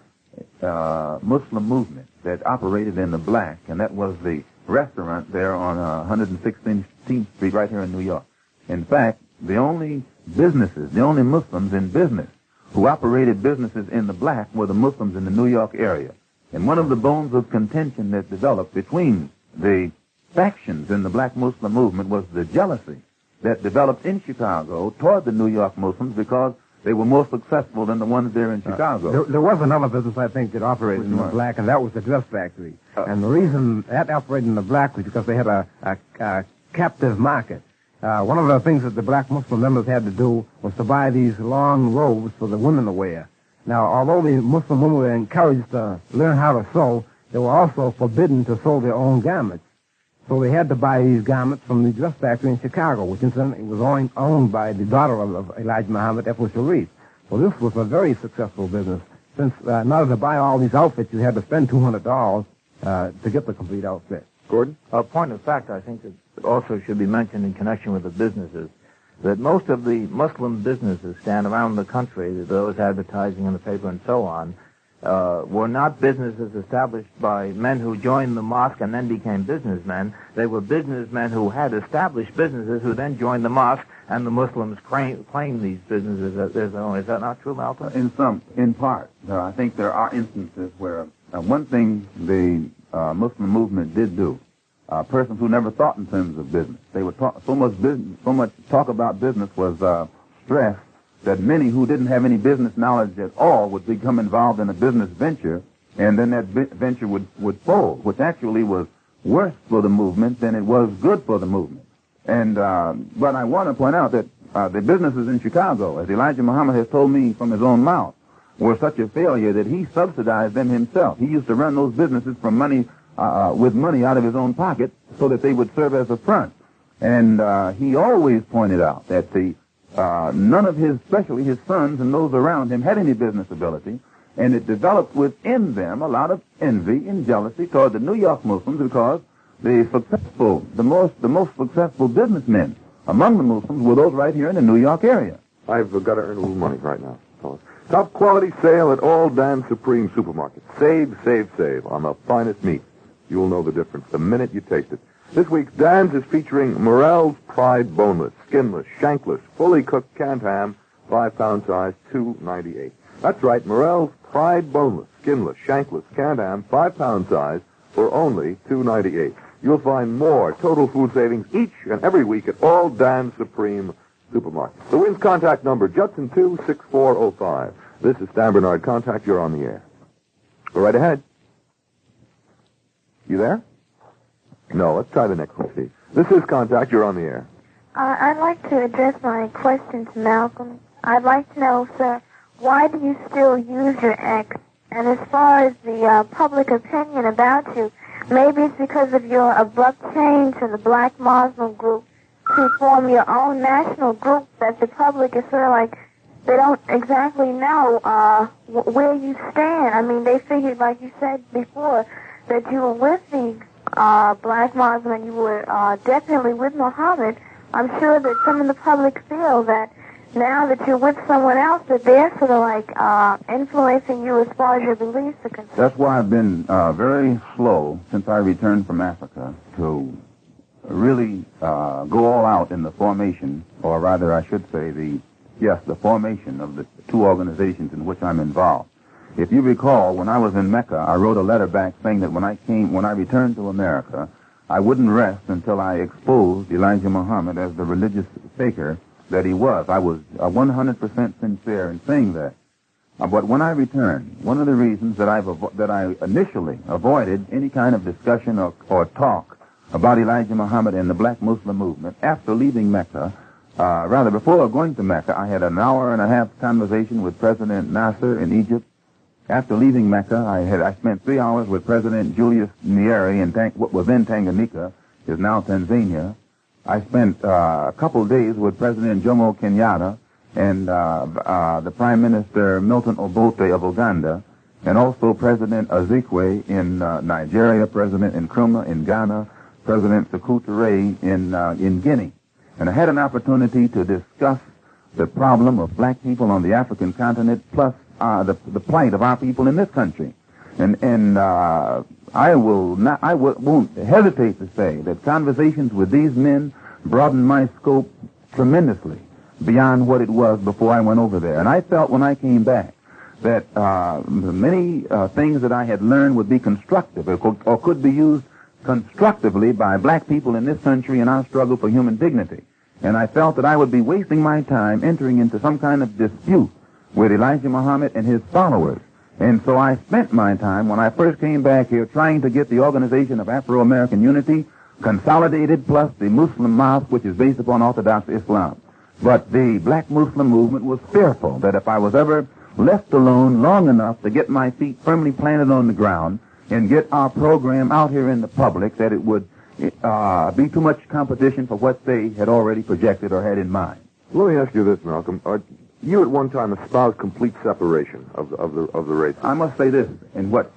Muslim movement that operated in the black, and that was the restaurant there on 116th Street right here in New York. In fact, the only Muslims in business who operated businesses in the black were the Muslims in the New York area. And one of the bones of contention that developed between the factions in the black Muslim movement was the jealousy that developed in Chicago toward the New York Muslims because they were more successful than the ones there in Chicago. There was another business, I think, that operated in the black, and that was the dress factory. And the reason that operated in the black was because they had a captive market. One of the things that the black Muslim members had to do was to buy these long robes for the women to wear. Now, although the Muslim women were encouraged to learn how to sew, they were also forbidden to sew their own garments. So they had to buy these garments from the dress factory in Chicago, which incidentally was owned by the daughter of Elijah Muhammad, Ethel Sharif. So this was a very successful business. Since in order to buy all these outfits, you had to spend $200 to get the complete outfit. Gordon? A point of fact, I think, that also should be mentioned in connection with the businesses, that most of the Muslim businesses stand around the country, those advertising in the paper and so on, were not businesses established by men who joined the mosque and then became businessmen. They were businessmen who had established businesses who then joined the mosque, and the Muslims claimed these businesses as their own. Is that not true, Malcolm? In part. I think there are instances where one thing the Muslim movement did do, persons who never thought in terms of business, they would talk so much talk about business was stressed that many who didn't have any business knowledge at all would become involved in a business venture, and then that venture would fold, which actually was worse for the movement than it was good for the movement. And but I want to point out that the businesses in Chicago, as Elijah Muhammad has told me from his own mouth, were such a failure that he subsidized them himself. He used to run those businesses from money with money out of his own pocket so that they would serve as a front. And he always pointed out that none of his, especially his sons and those around him, had any business ability, and it developed within them a lot of envy and jealousy toward the New York Muslims because the most successful businessmen among the Muslims were those right here in the New York area. I've got to earn a little money right now, fellas. Top quality sale at all Dan Supreme supermarkets. Save, save, save on the finest meat. You'll know the difference the minute you taste it. This week's Dan's is featuring Morel's Pride boneless, skinless, shankless, fully cooked canned ham, 5-pound size, $2.98. That's right, Morel's Pride boneless, skinless, shankless, canned ham, 5-pound size, for only $2.98. You'll find more total food savings each and every week at all Dan Supreme supermarkets. The Wins contact number, Judson 26405. This is Stan Bernard. Contact, you're on the air. Go right ahead. You there? No, let's try the next one, Steve. This is Contact, you're on the air. I'd like to address my question to Malcolm. I'd like to know, sir, why do you still use your X? And as far as the public opinion about you, maybe it's because of your abrupt change from the black Muslim group to form your own national group that the public is sort of like, they don't exactly know where you stand. I mean, they figured, like you said before, that you were with the black Muslim and you were definitely with Muhammad. I'm sure that some of the public feel that now that you're with someone else, that they're sort of like influencing you as far as your beliefs are concerned. That's why I've been very slow since I returned from Africa to really go all out in the formation, or rather I should say the formation of the two organizations in which I'm involved. If you recall, when I was in Mecca, I wrote a letter back saying that when I returned to America, I wouldn't rest until I exposed Elijah Muhammad as the religious faker that he was. I was 100% sincere in saying that. But when I returned, one of the reasons that I initially avoided any kind of discussion or talk about Elijah Muhammad and the black Muslim movement after leaving Mecca, before going to Mecca, I had an hour and a half conversation with President Nasser in Egypt. After leaving Mecca, I spent 3 hours with President Julius Nyerere in what was then Tanganyika, is now Tanzania. I spent a couple of days with President Jomo Kenyatta and the Prime Minister Milton Obote of Uganda, and also President Ezekwe in Nigeria, President Nkrumah in Ghana, President Sékou Touré in Guinea. And I had an opportunity to discuss the problem of black people on the African continent, plus the plight of our people in this country. And I won't hesitate to say that conversations with these men broadened my scope tremendously beyond what it was before I went over there. And I felt when I came back that many things that I had learned would be constructive or could be used constructively by black people in this country in our struggle for human dignity. And I felt that I would be wasting my time entering into some kind of dispute with Elijah Muhammad and his followers. And so I spent my time, when I first came back here, trying to get the Organization of Afro-American Unity consolidated, plus the Muslim Mosque, which is based upon Orthodox Islam. But the black Muslim movement was fearful that if I was ever left alone long enough to get my feet firmly planted on the ground and get our program out here in the public, that it would be too much competition for what they had already projected or had in mind. Let me ask you this, Malcolm. You at one time espoused complete separation of the races. I must say this,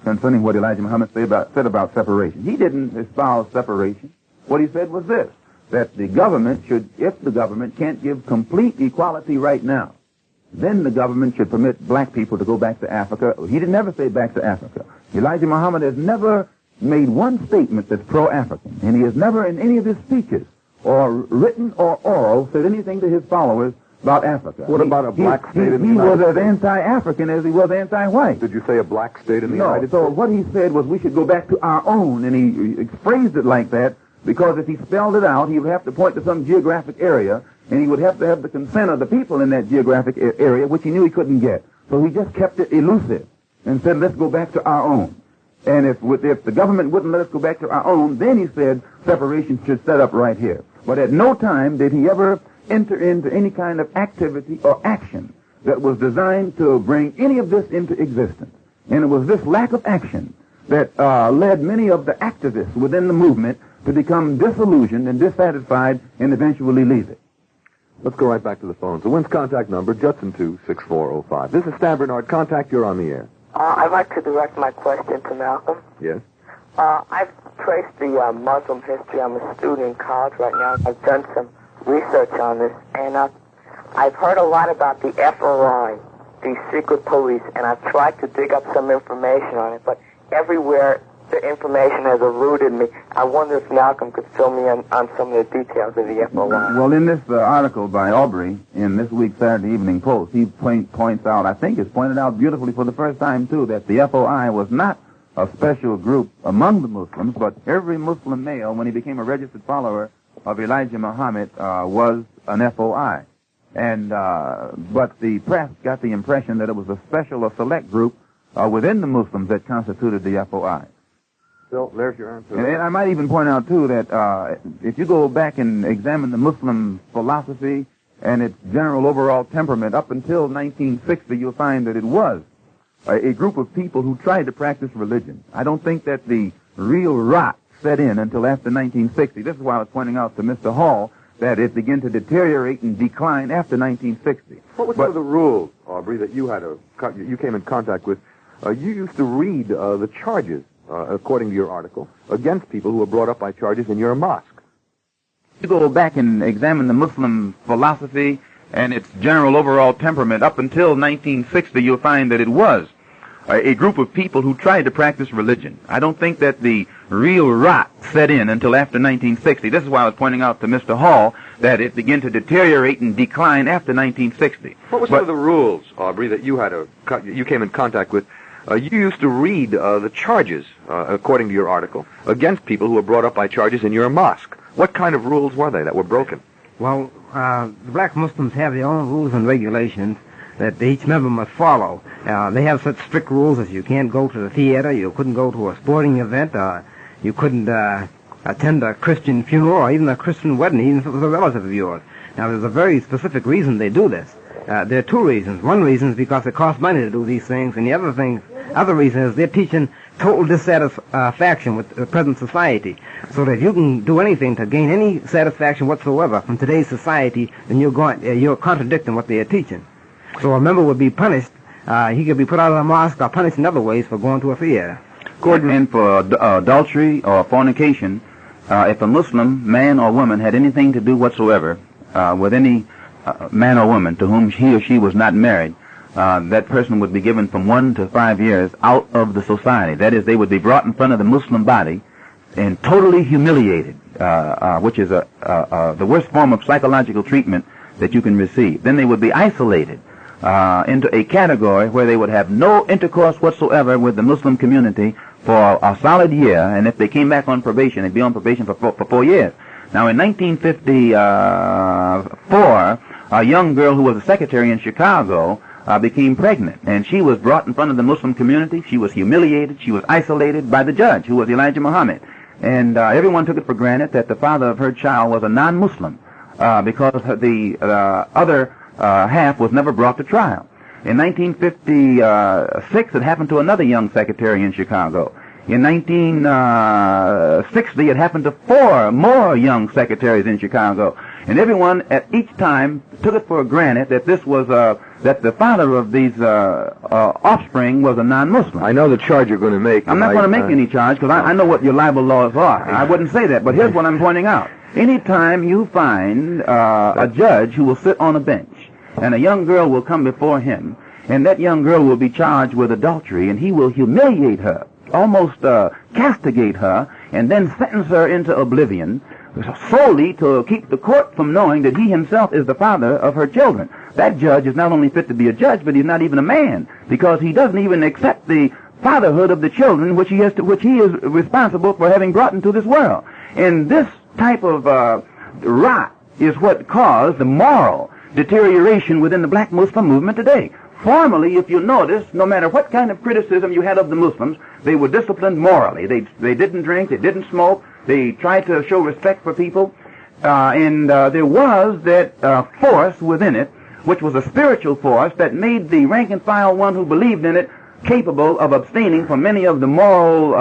concerning what Elijah Muhammad said about separation. He didn't espouse separation. What he said was this, that the government should, if the government can't give complete equality right now, then the government should permit black people to go back to Africa. He didn't ever say back to Africa. Elijah Muhammad has never made one statement that's pro-African, and he has never in any of his speeches, or written or oral, said anything to his followers about Africa. What about a black state in the United States? He was as anti-African as he was anti-white. Did you say a black state in the United States? No, so what he said was we should go back to our own, and he phrased it like that because if he spelled it out, he would have to point to some geographic area, and he would have to have the consent of the people in that geographic area, which he knew he couldn't get. So he just kept it elusive and said, let's go back to our own. And if the government wouldn't let us go back to our own, then he said separation should set up right here. But at no time did he ever enter into any kind of activity or action that was designed to bring any of this into existence. And it was this lack of action that led many of the activists within the movement to become disillusioned and dissatisfied and eventually leave it. Let's go right back to the phone. So Wynn's contact number, Judson 2-6405. This is Stan Bernard. Contact, you're on the air. I'd like to direct my question to Malcolm. Yes? I've traced the Muslim history. I'm a student in college right now. I've done some research on this, and I've heard a lot about the FOI, the secret police, and I've tried to dig up some information on it, but everywhere the information has eluded me. I wonder if Malcolm could fill me in on some of the details of the FOI. Well, in this article by Aubrey in this week's Saturday Evening Post, he points out, I think it's pointed out beautifully for the first time, too, that the FOI was not a special group among the Muslims, but every Muslim male, when he became a registered follower of Elijah Muhammad, was an FOI. And but the press got the impression that it was a special or select group within the Muslims that constituted the FOI. So there's your answer. And I might even point out, too, that if you go back and examine the Muslim philosophy and its general overall temperament up until 1960, you'll find that it was a group of people who tried to practice religion. I don't think that the real rot set in until after 1960. This is why I was pointing out to Mr. Hall that it began to deteriorate and decline after 1960. What were some of the rules, Aubrey, that you came in contact with? You used to read the charges, according to your article, against people who were brought up by charges in your mosque. You go back and examine the Muslim philosophy and its general overall temperament up until 1960, you'll find that it was a group of people who tried to practice religion. I don't think that the real rot set in until after 1960. This is why I was pointing out to Mr. Hall that it began to deteriorate and decline after 1960. What were some of the rules, Aubrey, that you came in contact with? You used to read the charges, according to your article, against people who were brought up by charges in your mosque. What kind of rules were they that were broken? Well, the black Muslims have their own rules and regulations that each member must follow. They have such strict rules as you can't go to the theater, you couldn't go to a sporting event, you couldn't attend a Christian funeral or even a Christian wedding, even if it was a relative of yours. Now, there's a very specific reason they do this. There are two reasons. One reason is because it costs money to do these things, and the other reason is they're teaching total dissatisfaction with the present society. So that if you can do anything to gain any satisfaction whatsoever from today's society, then you're contradicting what they are teaching. So a member would be punished. He could be put out of the mosque or punished in other ways for going to a theater. Gordon, and for adultery or fornication, if a Muslim man or woman had anything to do whatsoever with any man or woman to whom he or she was not married, that person would be given from 1 to 5 years out of the society. That is, they would be brought in front of the Muslim body and totally humiliated, which is the worst form of psychological treatment that you can receive. Then they would be isolated into a category where they would have no intercourse whatsoever with the Muslim community for a solid year, and if they came back on probation, they'd be on probation for 4 years. Now, in 1954, a young girl who was a secretary in Chicago became pregnant, and she was brought in front of the Muslim community. She was humiliated. She was isolated by the judge, who was Elijah Muhammad. And everyone took it for granted that the father of her child was a non-Muslim because the other half was never brought to trial. In 1956, it happened to another young secretary in Chicago. In 1960, it happened to 4 more young secretaries in Chicago. And everyone at each time took it for granted that this was that the father of these offspring was a non-Muslim. I know the charge you're going to make. I'm not going to make any charge because I know what your libel laws are. I wouldn't say that, but here's what I'm pointing out. Anytime you find a judge who will sit on a bench and a young girl will come before him, and that young girl will be charged with adultery, and he will humiliate her, almost castigate her, and then sentence her into oblivion, solely to keep the court from knowing that he himself is the father of her children. That judge is not only fit to be a judge, but he's not even a man, because he doesn't even accept the fatherhood of the children which he is responsible for having brought into this world. And this type of rot is what caused the moral deterioration within the black Muslim movement today. Formerly, if you notice, no matter what kind of criticism you had of the Muslims, they were disciplined morally. They didn't drink, they didn't smoke, they tried to show respect for people, and there was that force within it, which was a spiritual force that made the rank and file one who believed in it capable of abstaining from many of the moral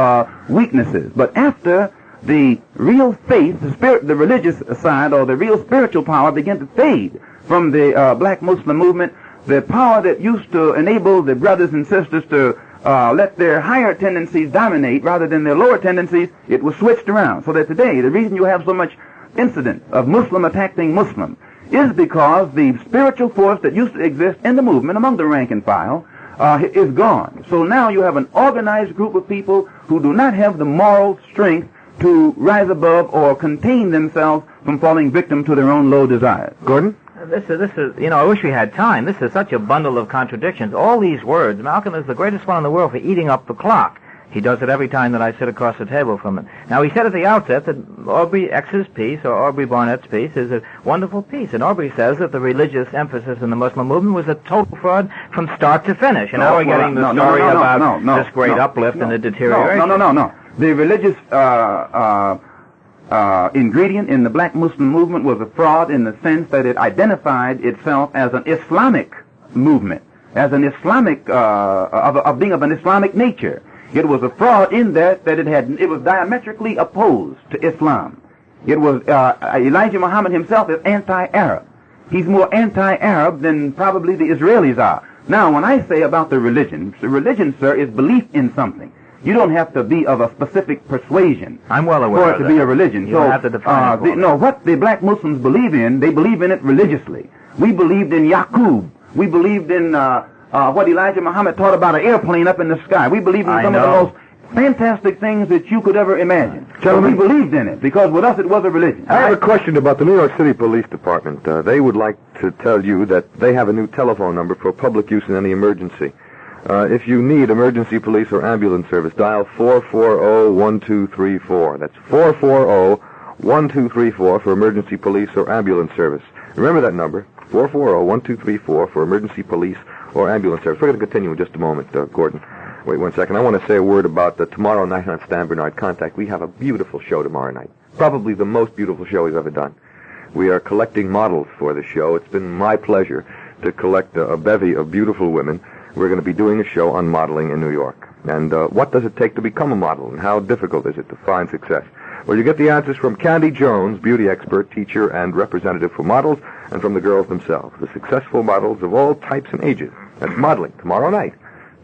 weaknesses. But after the real faith, the religious side, or the real spiritual power began to fade from the black Muslim movement, the power that used to enable the brothers and sisters to let their higher tendencies dominate rather than their lower tendencies, it was switched around. So that today, the reason you have so much incident of Muslim attacking Muslim is because the spiritual force that used to exist in the movement among the rank and file is gone. So now you have an organized group of people who do not have the moral strength to rise above or contain themselves from falling victim to their own low desires. Gordon? This is, I wish we had time. This is such a bundle of contradictions. All these words. Malcolm is the greatest one in the world for eating up the clock. He does it every time that I sit across the table from him. Now, he said at the outset that Aubrey X's piece, or Aubrey Barnett's piece, is a wonderful piece. And Aubrey says that the religious emphasis in the Muslim movement was a total fraud from start to finish. And now we're getting the story about this great uplift and the deterioration. No. The religious ingredient in the black Muslim movement was a fraud in the sense that it identified itself as an Islamic movement, as an Islamic, of being of an Islamic nature. It was a fraud in that it was diametrically opposed to Islam. It was, Elijah Muhammad himself is anti-Arab. He's more anti-Arab than probably the Israelis are. Now, when I say about the religion, sir, is belief in something. You don't have to be of a specific persuasion. I'm well aware for it to be a religion. You don't have to define it. No, what the black Muslims believe in, they believe in it religiously. We believed in Yaqub. We believed in what Elijah Muhammad taught about an airplane up in the sky. We believed in some of the most fantastic things that you could ever imagine. Gentlemen, we believed in it because with us it was a religion. I have a question about the New York City Police Department. They would like to tell you that they have a new telephone number for public use in any emergency. If you need emergency police or ambulance service, dial 440-1234. That's 440-1234 for emergency police or ambulance service. Remember that number, 440-1234 for emergency police or ambulance service. We're going to continue in just a moment, Gordon. Wait 1 second. I want to say a word about tomorrow night on Stan Bernard Contact. We have a beautiful show tomorrow night. Probably the most beautiful show we've ever done. We are collecting models for the show. It's been my pleasure to collect a bevy of beautiful women. We're going to be doing a show on modeling in New York. And what does it take to become a model, and how difficult is it to find success? Well, you get the answers from Candy Jones, beauty expert, teacher, and representative for models, and from the girls themselves, the successful models of all types and ages. That's modeling tomorrow night,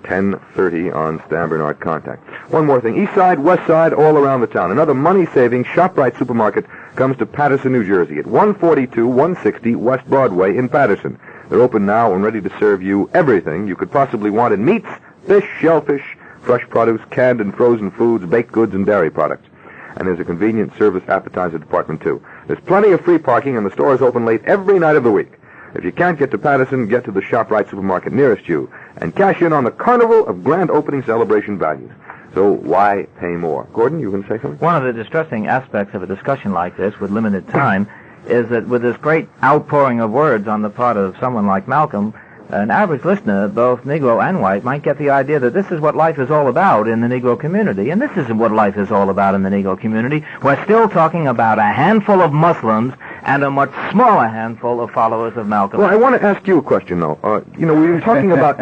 10:30 on Stan Bernard Contact. One more thing. East Side, West Side, all around the town. Another money-saving ShopRite supermarket comes to Patterson, New Jersey at 142-160 West Broadway in Patterson. They're open now and ready to serve you everything you could possibly want in meats, fish, shellfish, fresh produce, canned and frozen foods, baked goods, and dairy products. And there's a convenient service appetizer department, too. There's plenty of free parking, and the store is open late every night of the week. If you can't get to Patterson, get to the ShopRite supermarket nearest you and cash in on the Carnival of Grand Opening Celebration values. So why pay more? Gordon, you can say something? One of the distressing aspects of a discussion like this with limited time is that with this great outpouring of words on the part of someone like Malcolm, an average listener, both Negro and white, might get the idea that this is what life is all about in the Negro community. And this isn't what life is all about in the Negro community. We're still talking about a handful of Muslims and a much smaller handful of followers of Malcolm. Well, I want to ask you a question, though. We were talking about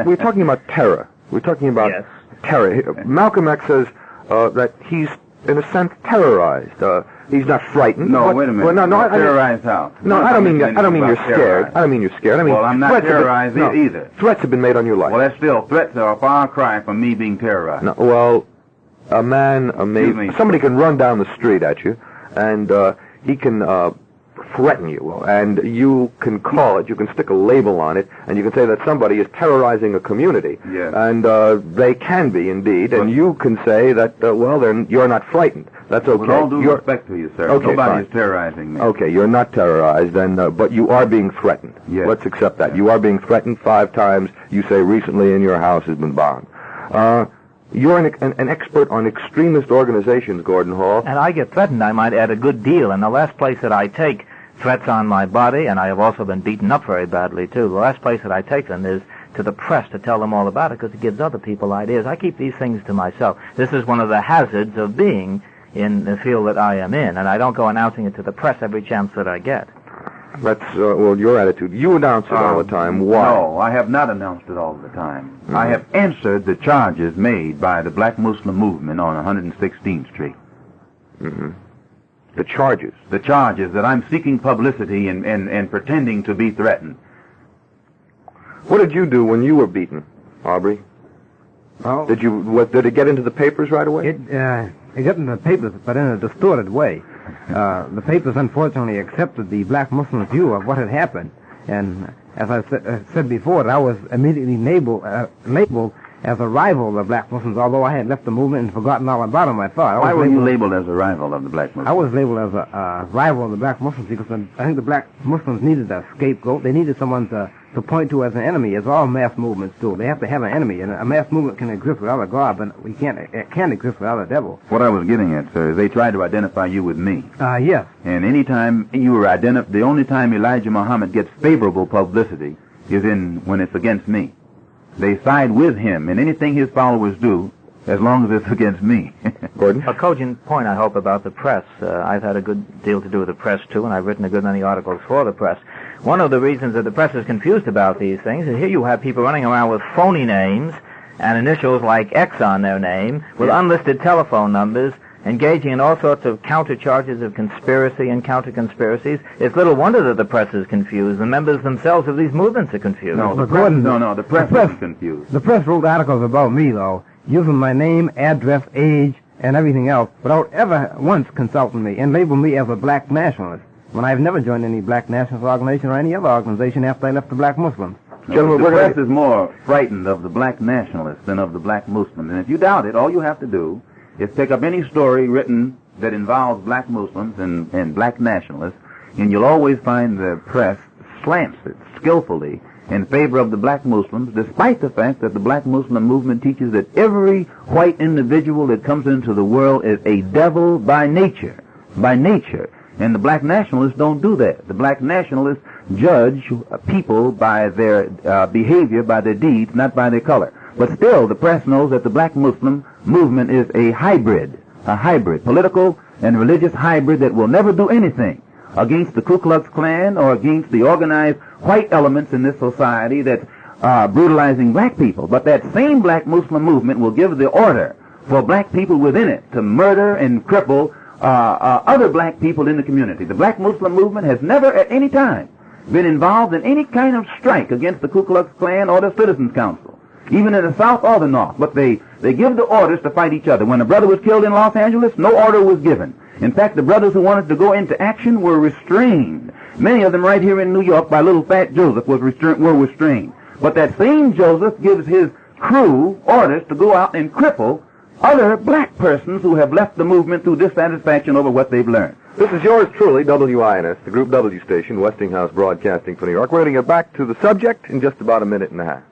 terror. We're talking about terror. Malcolm X says that he's, in a sense, terrorized. He's not frightened. No, wait a minute. Well, no, terrorized how? No, I don't mean you're scared. I don't mean you're scared. I mean, well, I'm not terrorized either. Threats have been made on your life. Well, that's still threats are a far cry from me being terrorized. No, well, somebody can run down the street at you, and he can threaten you, and you can call it, you can stick a label on it, and you can say that somebody is terrorizing a community. Yes. And they can be, indeed, and you can say that, then you're not frightened. That's okay. With all due respect to you, sir, nobody is terrorizing me. Okay, you're not terrorized, but you are being threatened. Yes. Let's accept that. You are being threatened 5 times. You say recently in your house has been bombed. You're an expert on extremist organizations, Gordon Hall. And I get threatened, I might add, a good deal. And the last place that I take threats on my body, and I have also been beaten up very badly, too. The last place that I take them is to the press to tell them all about it, because it gives other people ideas. I keep these things to myself. This is one of the hazards of being in the field that I am in, and I don't go announcing it to the press every chance that I get. That's, your attitude. You announce it all the time. Why? No, I have not announced it all the time. Mm-hmm. I have answered the charges made by the Black Muslim movement on 116th Street. Mm-hmm. The charges? The charges that I'm seeking publicity and pretending to be threatened. What did you do when you were beaten, Aubrey? Oh. Did it get into the papers right away? It got in the papers, but in a distorted way. The papers, unfortunately, accepted the black Muslim view of what had happened. And as I said before, I was immediately labeled as a rival of the black Muslims, although I had left the movement and forgotten all about them, I thought. Why were you labeled as a rival of the black Muslims? I was labeled as a rival of the black Muslims because I think the black Muslims needed a scapegoat. They needed someone to point to as an enemy, as all mass movements do. They have to have an enemy, and a mass movement can exist without a God, but it can't exist without a devil. What I was getting at, sir, is they tried to identify you with me. Yes. And any time you were the only time Elijah Muhammad gets favorable publicity is when it's against me. They side with him, and anything his followers do as long as it's against me. Gordon? A cogent point, I hope, about the press. I've had a good deal to do with the press, too, and I've written a good many articles for the press. One of the reasons that the press is confused about these things is here you have people running around with phony names and initials like X on their name, with unlisted telephone numbers, engaging in all sorts of counter-charges of conspiracy and counter-conspiracies. It's little wonder that the press is confused. The members themselves of these movements are confused. No, the But press is confused. The press wrote articles about me, though, using my name, address, age, and everything else, without ever once consulting me, and labeled me as a black nationalist, when I've never joined any black nationalist organization or any other organization after I left the black Muslims. Gentlemen, the press is more frightened of the black nationalists than of the black Muslims. And if you doubt it, all you have to do is pick up any story written that involves black Muslims and black nationalists, and you'll always find the press slants it skillfully in favor of the black Muslims, despite the fact that the black Muslim movement teaches that every white individual that comes into the world is a devil by nature. By nature. And the black nationalists don't do that. The black nationalists judge people by their behavior, by their deeds, not by their color. But still, the press knows that the black Muslim movement is a hybrid, political and religious hybrid that will never do anything against the Ku Klux Klan or against the organized white elements in this society that's brutalizing black people. But that same black Muslim movement will give the order for black people within it to murder and cripple other black people in the community. The black Muslim movement has never at any time been involved in any kind of strike against the Ku Klux Klan or the Citizens Council, even in the South or the North. But they give the orders to fight each other. When a brother was killed in Los Angeles, no order was given. In fact, the brothers who wanted to go into action were restrained. Many of them right here in New York by little fat Joseph were restrained. But that same Joseph gives his crew orders to go out and cripple other black persons who have left the movement through dissatisfaction over what they've learned. This is yours truly, WINS, the Group W station, Westinghouse Broadcasting for New York. We're going to get back to the subject in just about a minute and a half.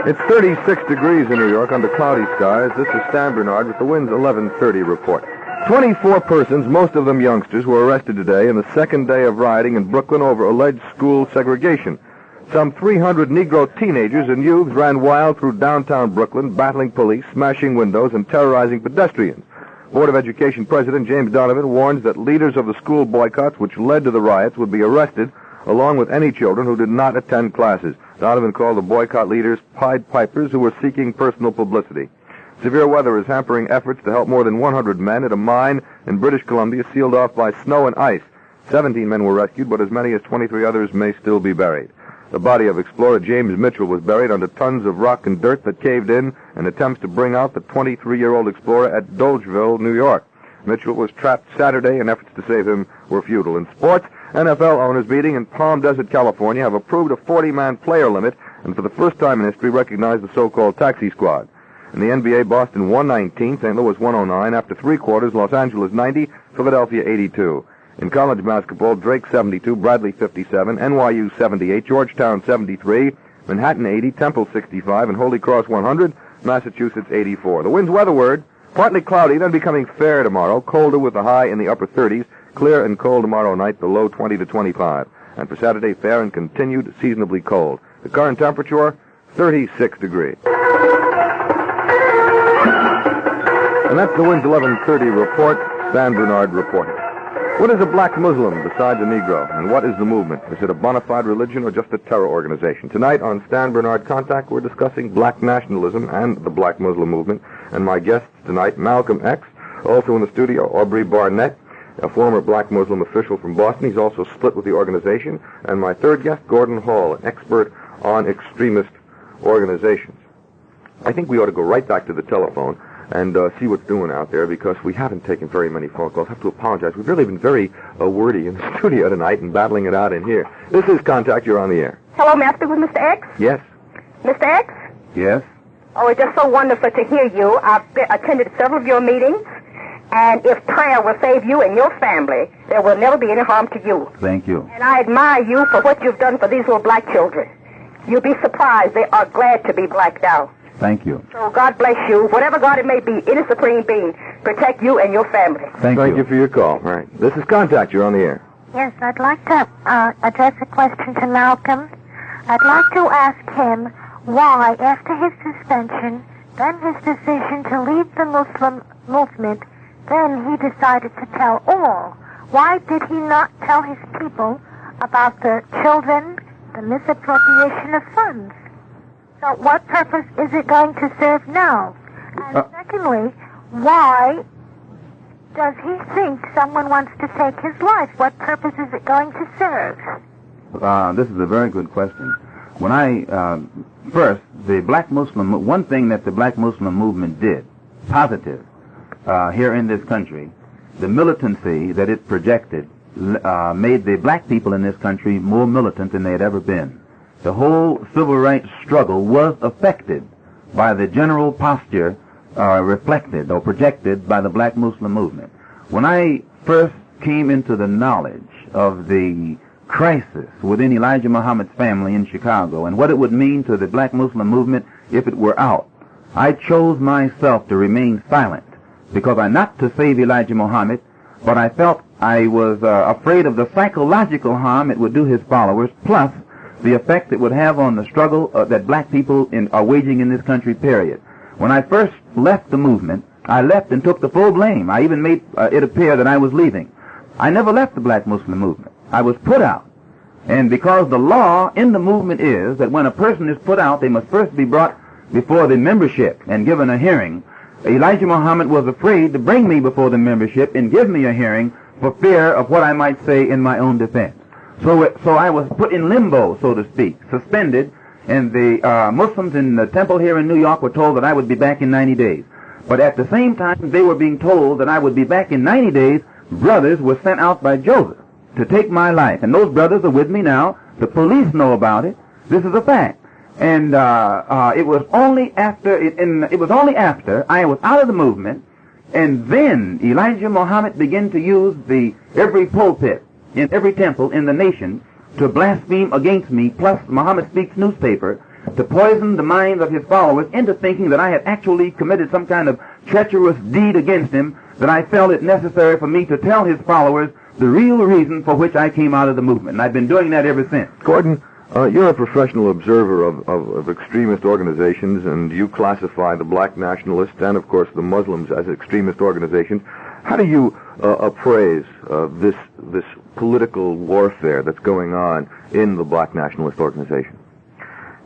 It's 36 degrees in New York under cloudy skies. This is Stan Bernard with the Wind's 11:30 report. 24 persons, most of them youngsters, were arrested today in the second day of rioting in Brooklyn over alleged school segregation. Some 300 Negro teenagers and youths ran wild through downtown Brooklyn, battling police, smashing windows, and terrorizing pedestrians. Board of Education President James Donovan warns that leaders of the school boycotts which led to the riots would be arrested, along with any children who did not attend classes. Donovan called the boycott leaders Pied Pipers who were seeking personal publicity. Severe weather is hampering efforts to help more than 100 men at a mine in British Columbia sealed off by snow and ice. 17 men were rescued, but as many as 23 others may still be buried. The body of explorer James Mitchell was buried under tons of rock and dirt that caved in attempts to bring out the 23-year-old explorer at Dolgeville, New York. Mitchell was trapped Saturday, and efforts to save him were futile. In sports, NFL owners meeting in Palm Desert, California, have approved a 40-man player limit and for the first time in history recognized the so-called taxi squad. In the NBA, Boston 119, St. Louis 109. After three quarters, Los Angeles 90, Philadelphia 82. In college basketball, Drake 72, Bradley 57, NYU 78, Georgetown 73, Manhattan 80, Temple 65, and Holy Cross 100, Massachusetts 84. The Wind's weather word, partly cloudy, then becoming fair tomorrow, colder with a high in the upper 30s, clear and cold tomorrow night, the low 20 to 25. And for Saturday, fair and continued seasonably cold. The current temperature, 36 degrees. And that's the Wind's 11:30 report, Stan Bernard reporting. What is a black Muslim besides a Negro? And what is the movement? Is it a bona fide religion or just a terror organization? Tonight on Stan Bernard Contact, we're discussing black nationalism and the black Muslim movement. And my guests tonight, Malcolm X, also in the studio, Aubrey Barnett, a former black Muslim official from Boston. He's also split with the organization. And my third guest, Gordon Hall, an expert on extremist organizations. I think we ought to go right back to the telephone and see what's doing out there, because we haven't taken very many phone calls. I have to apologize. We've really been very wordy in the studio tonight and battling it out in here. This is Contact. You're on the air. Hello, may I speak with Mr. X? Yes. Mr. X? Yes? Oh, it's just so wonderful to hear you. I've attended several of your meetings, and if prayer will save you and your family, there will never be any harm to you. Thank you. And I admire you for what you've done for these little black children. You'll be surprised. They are glad to be black now. Thank you. So God bless you. Whatever God it may be, any supreme being, protect you and your family. Thank you for your call. All right. This is Contact. You're on the air. Yes, I'd like to address a question to Malcolm. I'd like to ask him why, after his suspension, then his decision to leave the Muslim movement, then he decided to tell all. Why did he not tell his people about the children, the misappropriation of funds? So what purpose is it going to serve now? And secondly, why does he think someone wants to take his life? What purpose is it going to serve? This is a very good question. When first, the Black Muslim, one thing that the Black Muslim movement did, positive, here in this country, the militancy that it projected made the black people in this country more militant than they had ever been. The whole civil rights struggle was affected by the general posture reflected or projected by the Black Muslim movement. When I first came into the knowledge of the crisis within Elijah Muhammad's family in Chicago and what it would mean to the Black Muslim movement if it were out, I chose myself to remain silent because not to save Elijah Muhammad, but I felt I was afraid of the psychological harm it would do his followers, plus the effect it would have on the struggle that black people are waging in this country, period. When I first left the movement, I left and took the full blame. I even made it appear that I was leaving. I never left the Black Muslim movement. I was put out. And because the law in the movement is that when a person is put out, they must first be brought before the membership and given a hearing. Elijah Muhammad was afraid to bring me before the membership and give me a hearing for fear of what I might say in my own defense. So I was put in limbo, so to speak, suspended, and the Muslims in the temple here in New York were told that I would be back in 90 days. But at the same time they were being told that I would be back in 90 days, brothers were sent out by Joseph to take my life. And those brothers are with me now. The police know about it. This is a fact. And it was only after I was out of the movement, and then Elijah Muhammad began to use every pulpit in every temple in the nation to blaspheme against me, plus Muhammad Speaks newspaper, to poison the minds of his followers into thinking that I had actually committed some kind of treacherous deed against him, that I felt it necessary for me to tell his followers the real reason for which I came out of the movement. And I've been doing that ever since. Gordon, you're a professional observer of extremist organizations, and you classify the black nationalists and, of course, the Muslims as extremist organizations. How do you appraise this political warfare that's going on in the black nationalist organization?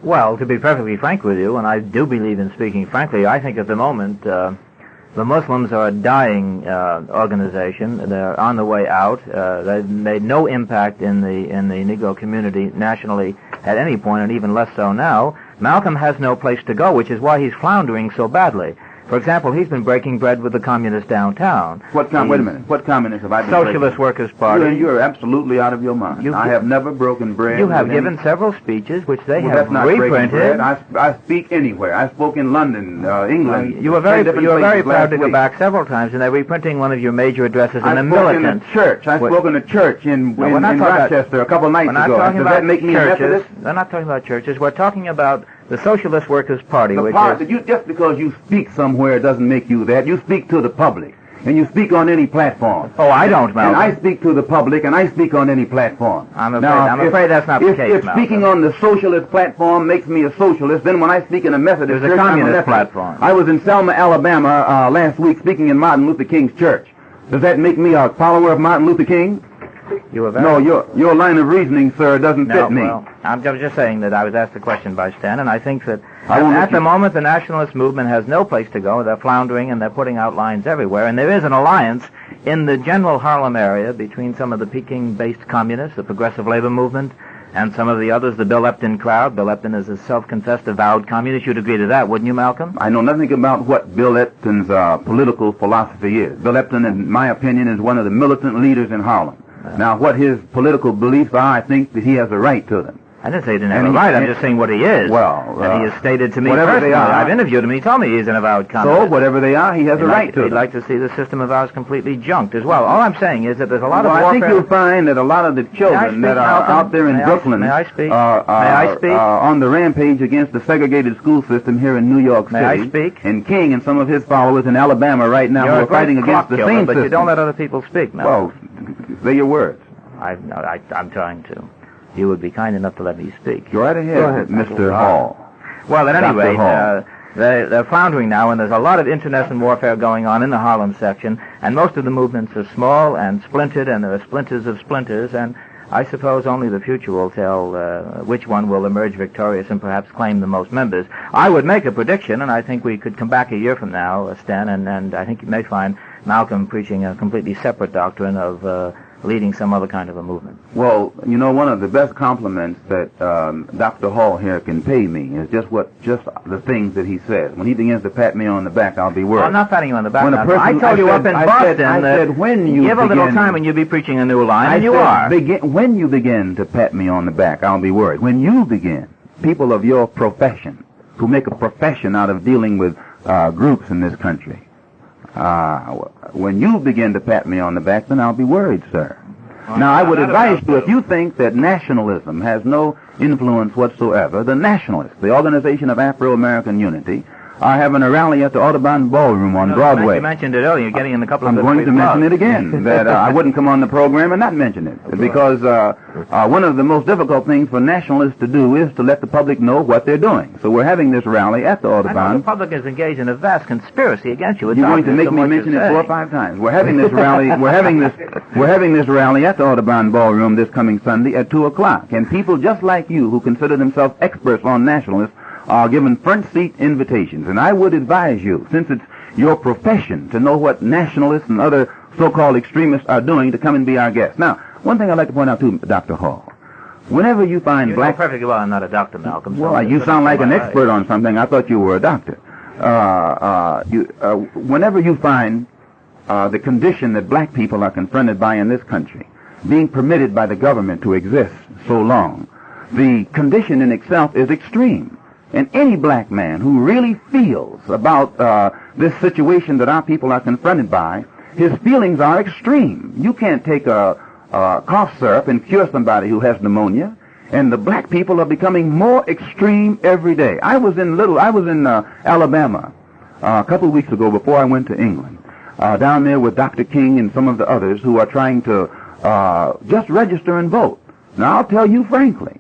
Well, to be perfectly frank with you, and I do believe in speaking frankly, I think at the moment the Muslims are a dying organization. They're on the way out. They've made no impact in the Negro community nationally at any point, and even less so now. Malcolm has no place to go, which is why he's floundering so badly. For example, he's been breaking bread with the communists downtown. Wait a minute. What communists have I been Socialist Workers' Party. You're absolutely out of your mind. I have never broken bread. You have given several speeches, which they have that's not reprinted. I speak anywhere. I spoke in London, England. You were very proud to go back several times, and they're reprinting one of your major addresses in the militant. I spoke in a church in Rochester a couple of nights ago. Does that make me a Methodist? We're not talking about churches. We're talking about the Socialist Workers' Party, just because you speak somewhere doesn't make you that. You speak to the public, and you speak on any platform. Oh, I don't, Malcolm. And I speak to the public, and I speak on any platform. I'm afraid that's not the case, If speaking on the socialist platform makes me a socialist, then when I speak in a Methodist church, a communist platform. I was in Selma, Alabama last week speaking in Martin Luther King's church. Does that make me a follower of Martin Luther King? No, your line of reasoning, sir, doesn't fit me. Well, I'm just saying that I was asked the question by Stan, and I think that at the moment the nationalist movement has no place to go. They're floundering, and they're putting out lines everywhere. And there is an alliance in the general Harlem area between some of the Peking-based communists, the Progressive Labor Movement, and some of the others, the Bill Epton crowd. Bill Epton is a self-confessed avowed communist. You'd agree to that, wouldn't you, Malcolm? I know nothing about what Bill Epton's political philosophy is. Bill Epton, in my opinion, is one of the militant leaders in Harlem. Now, what his political beliefs are, I think that he has a right to them. I didn't say he didn't have a right. I'm just saying what he is. Well, and he has stated to me whatever personally. they are. I've interviewed him. He told me he's an avowed communist. So, whatever they are, he has a right to He'd them. like to see the system of ours completely junked as well. All I'm saying is that there's a lot of warfare. I think you'll find that a lot of the children that are out there in Brooklyn are on the rampage against the segregated school system here in New York City. May I speak? And King and some of his followers in Alabama right now who are fighting against the same but system. you don't let other people speak, Mel. Well, say your words. I'm trying to. You would be kind enough to let me speak. Go right ahead, Mr. Hall. Well, at any Dr. rate, Hall. they're floundering now, and there's a lot of internecine warfare going on in the Harlem section, and most of the movements are small and splintered, and there are splinters of splinters, and I suppose only the future will tell which one will emerge victorious and perhaps claim the most members. I would make a prediction, and I think we could come back a year from now, Sten, and I think you may find Malcolm preaching a completely separate doctrine of leading some other kind of a movement. Well, you know, one of the best compliments that Dr. Hall here can pay me is just the things that he says. When he begins to pat me on the back, I'll be worried. Well, I'm not patting you on the back. When a person- I told you up in Boston I said when you give a little begin- time and you'll be preaching a new line, I and you said, are. When you begin to pat me on the back, I'll be worried. When you begin, people of your profession, who make a profession out of dealing with groups in this country, when you begin to pat me on the back, then I'll be worried, sir. Now, I would advise you, if you think that nationalism has no influence whatsoever, the Nationalists, the Organization of Afro-American Unity, are having a rally at the Audubon Ballroom on Broadway. You mentioned it earlier. You're getting in a couple of I'm going to mention it again, that I wouldn't come on the program and not mention it. Because one of the most difficult things for nationalists to do is to let the public know what they're doing. So we're having this rally at the I know Audubon. the public is engaged in a vast conspiracy against you. It's You're going to obvious make from me what mention you're it 4 or saying. 5 times. We're having this rally. We're having this rally at the Audubon Ballroom this coming Sunday at 2:00. And people just like you, who consider themselves experts on nationalists, are given front seat invitations. And I would advise you, since it's your profession to know what nationalists and other so-called extremists are doing, to come and be our guest. Now, one thing I'd like to point out too, Dr. Hall. Whenever you find You black... know perfectly well I'm not a doctor, Malcolm. so Well, it's you good sound to like know an my expert on something. I thought you were a doctor. Whenever you find the condition that black people are confronted by in this country, being permitted by the government to exist so long, the condition in itself is extreme. And any black man who really feels about this situation that our people are confronted by, his feelings are extreme. You can't take a cough syrup and cure somebody who has pneumonia. And the black people are becoming more extreme every day. I was in Alabama a couple of weeks ago before I went to England, down there with Dr. King and some of the others who are trying to just register and vote. Now, I'll tell you frankly,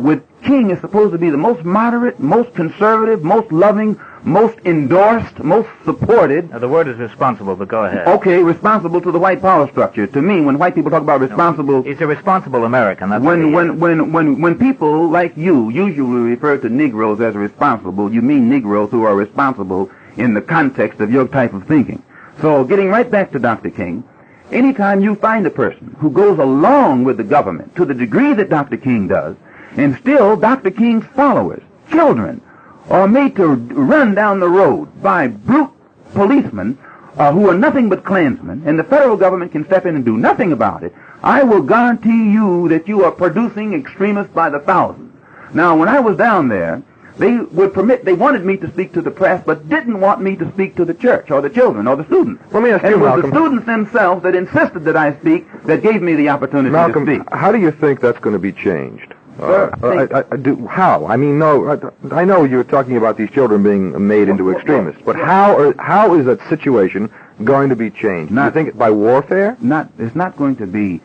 with King is supposed to be the most moderate, most conservative, most loving, most endorsed, most supported. Now, the word is responsible, but go ahead. Okay, responsible to the white power structure. To me, when white people talk about responsible... He's a responsible American. That's what he is. When people like you usually refer to Negroes as responsible, you mean Negroes who are responsible in the context of your type of thinking. So, getting right back to Dr. King, anytime you find a person who goes along with the government to the degree that Dr. King does, and still Dr. King's followers, children, are made to run down the road by brute policemen who are nothing but Klansmen, and the federal government can step in and do nothing about it, I will guarantee you that you are producing extremists by the thousands. Now, when I was down there, they wanted me to speak to the press, but didn't want me to speak to the church, or the children, or the students. Let me ask and you, it was Malcolm. the students themselves that insisted that I speak, that gave me the opportunity Malcolm, to speak. how do you think that's going to be changed? Sir, How? I mean, no, I know you're talking about these children being made into extremists, but how is that situation going to be changed? Do you think by warfare? It's not going to be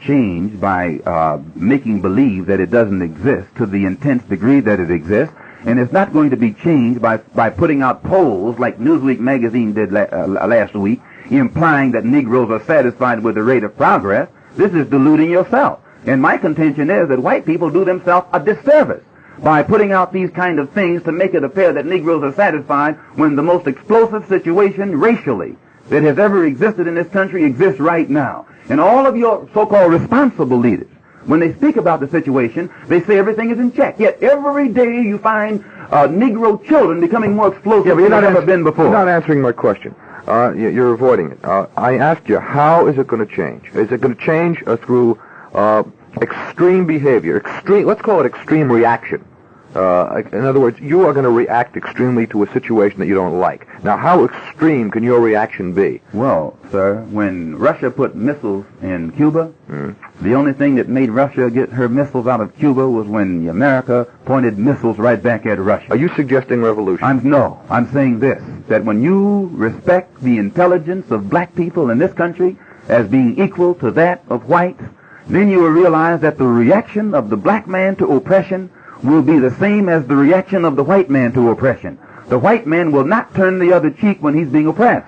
changed by making believe that it doesn't exist to the intense degree that it exists, and it's not going to be changed by putting out polls like Newsweek magazine did last week, implying that Negroes are satisfied with the rate of progress. This is deluding yourself. And my contention is that white people do themselves a disservice by putting out these kind of things to make it appear that Negroes are satisfied when the most explosive situation racially that has ever existed in this country exists right now. And all of your so-called responsible leaders, when they speak about the situation, they say everything is in check. Yet every day you find Negro children becoming more explosive than they've ever been before. You're not answering my question. You're avoiding it. I asked you, how is it going to change? Is it going to change through extreme behavior, let's call it extreme reaction. In other words, you are going to react extremely to a situation that you don't like. Now, how extreme can your reaction be? Well, sir, when Russia put missiles in Cuba, the only thing that made Russia get her missiles out of Cuba was when America pointed missiles right back at Russia. Are you suggesting revolution? No, I'm saying this, that when you respect the intelligence of black people in this country as being equal to that of whites, then you will realize that the reaction of the black man to oppression will be the same as the reaction of the white man to oppression. The white man will not turn the other cheek when he's being oppressed.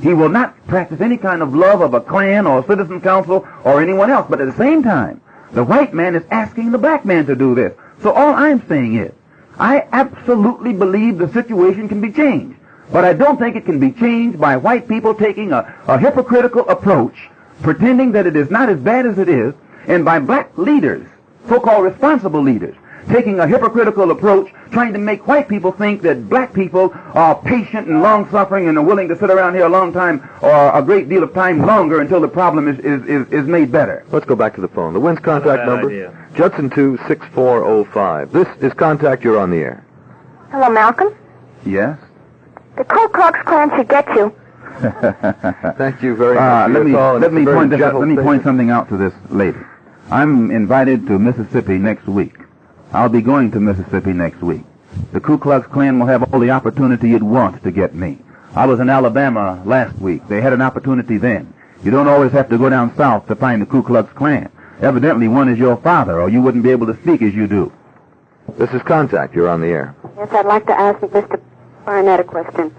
He will not practice any kind of love of a Klan or a citizen council or anyone else. But at the same time, the white man is asking the black man to do this. So all I'm saying is, I absolutely believe the situation can be changed. But I don't think it can be changed by white people taking a hypocritical approach, pretending that it is not as bad as it is, and by black leaders, so-called responsible leaders, taking a hypocritical approach, trying to make white people think that black people are patient and long-suffering and are willing to sit around here a long time or a great deal of time longer until the problem is made better. Let's go back to the phone. The Wind's contact number, idea. Judson 26405. This is Contact. You're on the air. Hello, Malcolm. Yes? The Ku Klux Klan should get you. Thank you very much. Let me point something out to this lady. I'm invited to Mississippi next week. I'll be going to Mississippi next week. The Ku Klux Klan will have all the opportunity it wants to get me. I was in Alabama last week. They had an opportunity then. You don't always have to go down south to find the Ku Klux Klan. Evidently, one is your father, or you wouldn't be able to speak as you do. This is Contact. You're on the air. Yes, I'd like to ask Mr. Barnett a question.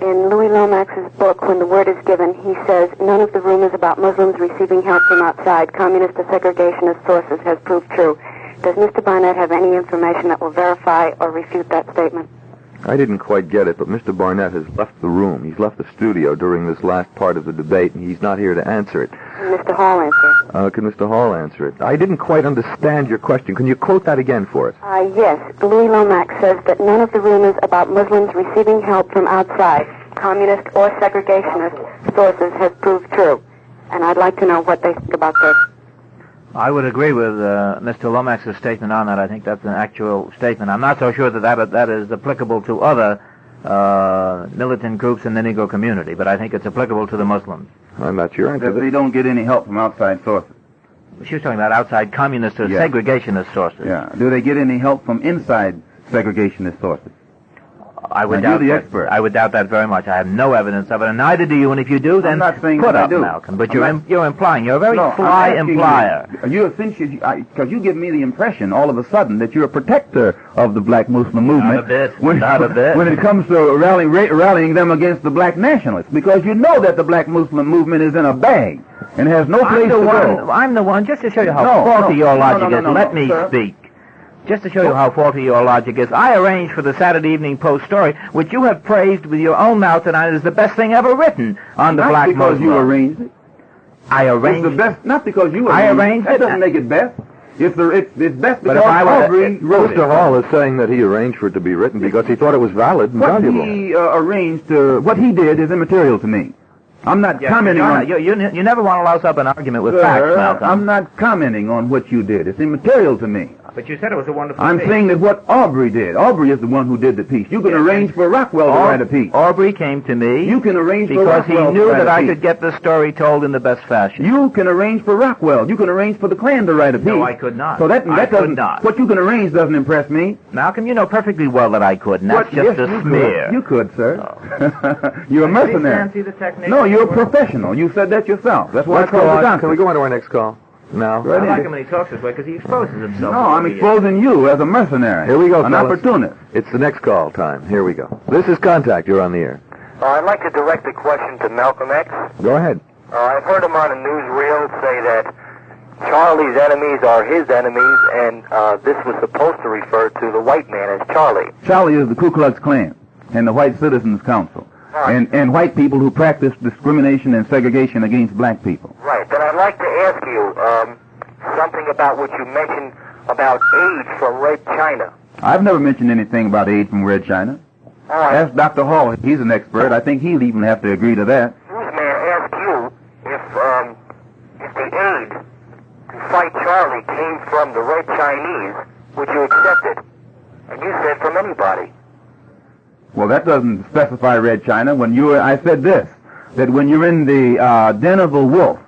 In Louis Lomax's book, When the Word is Given, he says, none of the rumors about Muslims receiving help from outside, communist or segregationist sources has proved true. Does Mr. Barnett have any information that will verify or refute that statement? I didn't quite get it, but Mr. Barnett has left the room. He's left the studio during this last part of the debate, and he's not here to answer it. Can Mr. Hall answer it? Can Mr. Hall answer it? I didn't quite understand your question. Can you quote that again for us? Yes. Louis Lomax says that none of the rumors about Muslims receiving help from outside, communist or segregationist sources has proved true. And I'd like to know what they think about this. I would agree with Mr. Lomax's statement on that. I think that's an actual statement. I'm not so sure that is applicable to other militant groups in the Negro community, but I think it's applicable to the Muslims. I'm not sure. That they don't get any help from outside sources. She was talking about outside communist or segregationist sources. Yeah. Do they get any help from inside segregationist sources? I would doubt you're the that. expert. I would doubt that very much. I have no evidence of it, and neither do you. And if you do, then I'm not saying put that I up, do. Malcolm. But you're implying. You're a very fly implier. You essentially, because you give me the impression all of a sudden that you're a protector of the black Muslim movement. Not a bit. When, not a bit. When it comes to rallying them against the black nationalists, because you know that the black Muslim movement is in a bag and has no place to go. I'm the one, just to show you how faulty your logic is. Let me speak. Just to show you how faulty your logic is, I arranged for the Saturday Evening Post story, which you have praised with your own mouth tonight as the best thing ever written on the black Muslim. Not because you arranged it. I arranged It's the best, not because you arranged I arranged it. it. That doesn't make it best. It's best because Aubrey wrote Mr. Hall is saying that he arranged for it to be written because he thought it was valid and valuable. What he arranged, what he did is immaterial to me. I'm not commenting on... You never want to louse up an argument with facts, Malcolm. I'm not commenting on what you did. It's immaterial to me. But you said it was a wonderful I'm piece. saying that what Aubrey did. Aubrey is the one who did the piece. You can arrange for Rockwell to write a piece. Aubrey came to me. You can arrange for because Rockwell he knew to write that a I piece. could get the story told in the best fashion. You can arrange for Rockwell. You can arrange for the Klan to write a piece. No, I could not. So that I doesn't. could not. What you can arrange doesn't impress me. Malcolm, you know perfectly well that I could, and that's Yes, just a you smear. Could. You could, sir. You're a mercenary. Fancy the technique. No, you're a professional. You said that yourself. That's why I Let's called go you on. doctor. Can we go on to our next call? No. Right I like in. him when he talks this way because he exposes himself. No, I'm exposing you as a mercenary. Here we go, An fellas. opportunist. It's the next call time. Here we go. This is Contact. You're on the air. I'd like to direct a question to Malcolm X. Go ahead. I've heard him on a newsreel say that Charlie's enemies are his enemies, and this was supposed to refer to the white man as Charlie. Charlie is the Ku Klux Klan and the White Citizens Council. Right. And white people who practice discrimination and segregation against black people. Right. Then I'd like to ask you something about what you mentioned about aid from Red China. I've never mentioned anything about aid from Red China. All right. Ask Dr. Hall. He's an expert. I think he'll even have to agree to that. Excuse me, I ask you if the aid to fight Charlie came from the Red Chinese, would you accept it? And you said from anybody. Well, that doesn't specify Red China. I said this, that when you're in the den of a wolf,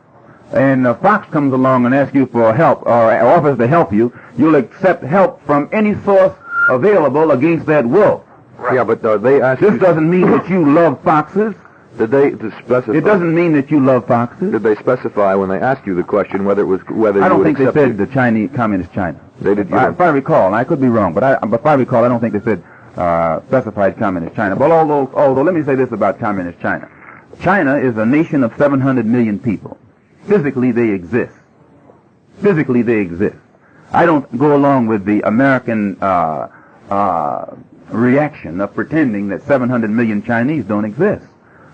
and a fox comes along and asks you for help, or offers to help you, you'll accept help from any source available against that wolf. Right. Yeah, but they asked This doesn't mean that you love foxes. Did they specify? It doesn't mean that you love foxes. Did they specify when they asked you the question whether I you don't would think they accept said it? the Chinese, Communist China. They did. If I recall, and I could be wrong, but if I recall, I don't think they said specified Communist China. But although let me say this about Communist China. China is a nation of 700 million people. Physically, they exist. Physically, they exist. I don't go along with the American reaction of pretending that 700 million Chinese don't exist.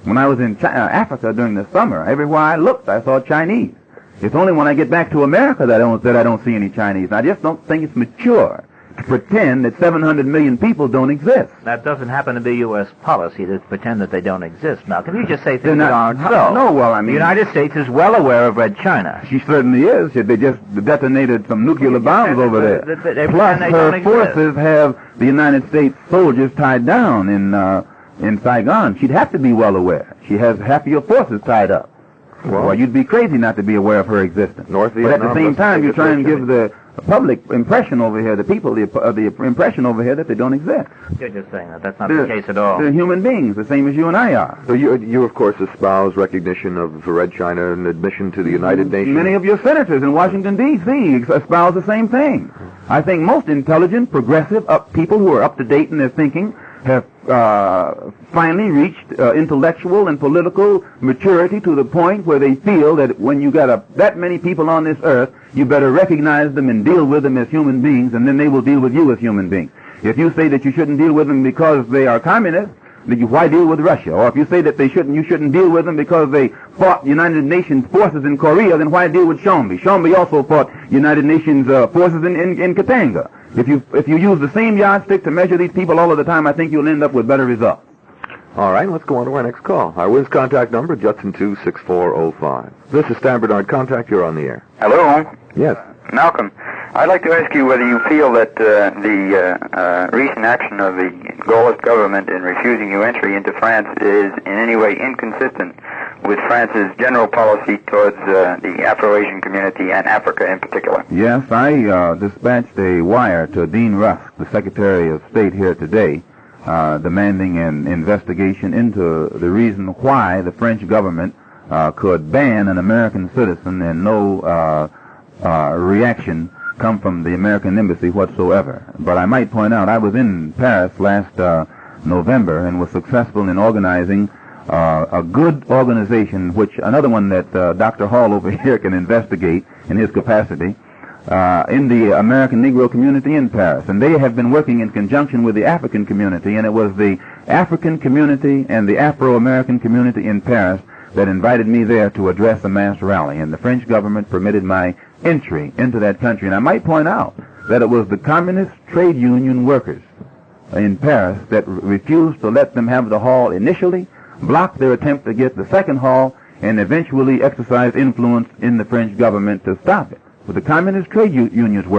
When I was in Africa during the summer, everywhere I looked, I saw Chinese. It's only when I get back to America that I don't see any Chinese. And I just don't think it's mature to pretend that 700 million people don't exist. That doesn't happen to be U.S. policy to pretend that they don't exist. Malcolm, you just say things Not, that aren't so. No, well, I mean... The United States is well aware of Red China. She certainly is. They just detonated some nuclear bombs over there. Plus, her forces have the United States soldiers tied down in Saigon. She'd have to be well aware. She has half of your forces tied up. Well, you'd be crazy not to be aware of her existence. North But at the same time, you're trying to give the public impression over here, the people, the impression over here that they don't exist. You're just saying that. That's not the case at all. They're human beings, the same as you and I are. So you of course, espouse recognition of Red China and admission to the United Nations. Many of your senators in Washington, D.C. espouse the same thing. I think most intelligent, progressive people who are up to date in their thinking have finally reached intellectual and political maturity to the point where they feel that when you got that many people on this earth, you better recognize them and deal with them as human beings, and then they will deal with you as human beings. If you say that you shouldn't deal with them because they are communists, then why deal with Russia? Or if you say that you shouldn't deal with them because they fought United Nations forces in Korea, then why deal with Shombi? Shombi also fought United Nations forces in Katanga. If you use the same yardstick to measure these people all of the time, I think you'll end up with better results. All right, let's go on to our next call. Our WINS contact number, Judson 26405. This is Stan Bernard Contact. You're on the air. Hello? Yes. Malcolm, I'd like to ask you whether you feel that the recent action of the Gaullist government in refusing you entry into France is in any way inconsistent with France's general policy towards the Afro-Asian community and Africa in particular. Yes, I dispatched a wire to Dean Rusk, the Secretary of State here today, demanding an investigation into the reason why the French government could ban an American citizen and no reaction come from the American embassy whatsoever. But I might point out, I was in Paris last November and was successful in organizing a good organization, which another one that Dr. Hall over here can investigate in his capacity, in the American Negro community in Paris. And they have been working in conjunction with the African community, and it was the African community and the Afro-American community in Paris that invited me there to address a mass rally. And the French government permitted my entry into that country. And I might point out that it was the communist trade union workers in Paris that refused to let them have the hall initially, blocked their attempt to get the second hall, and eventually exercised influence in the French government to stop it. With the communist trade union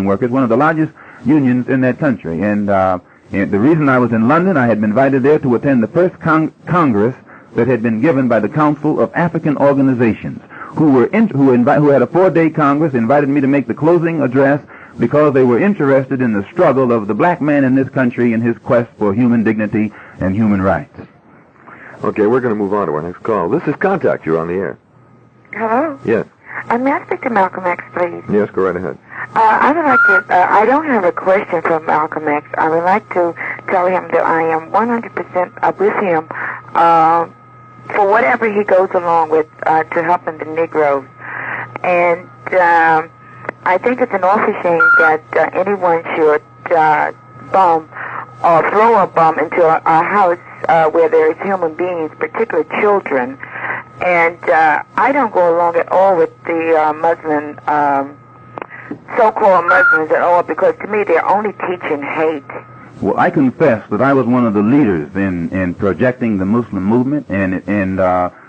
workers, one of the largest unions in that country. And the reason I was in London, I had been invited there to attend the first Congress that had been given by the Council of African Organizations, who had a 4-day Congress, invited me to make the closing address because they were interested in the struggle of the black man in this country in his quest for human dignity and human rights. Okay, we're going to move on to our next call. This is Contact. You're on the air. Hello? Yes. May I speak to Malcolm X, please? Yes, go right ahead. I would like to, I don't have a question for Malcolm X. I would like to tell him that I am 100% with him for whatever he goes along with to helping the Negroes. And I think it's an awful shame that anyone should bomb or throw a bomb into a house where there is human beings, particularly children. And I don't go along at all with the Muslim, so-called Muslims at all, because to me they're only teaching hate. Well, I confess that I was one of the leaders in projecting the Muslim movement and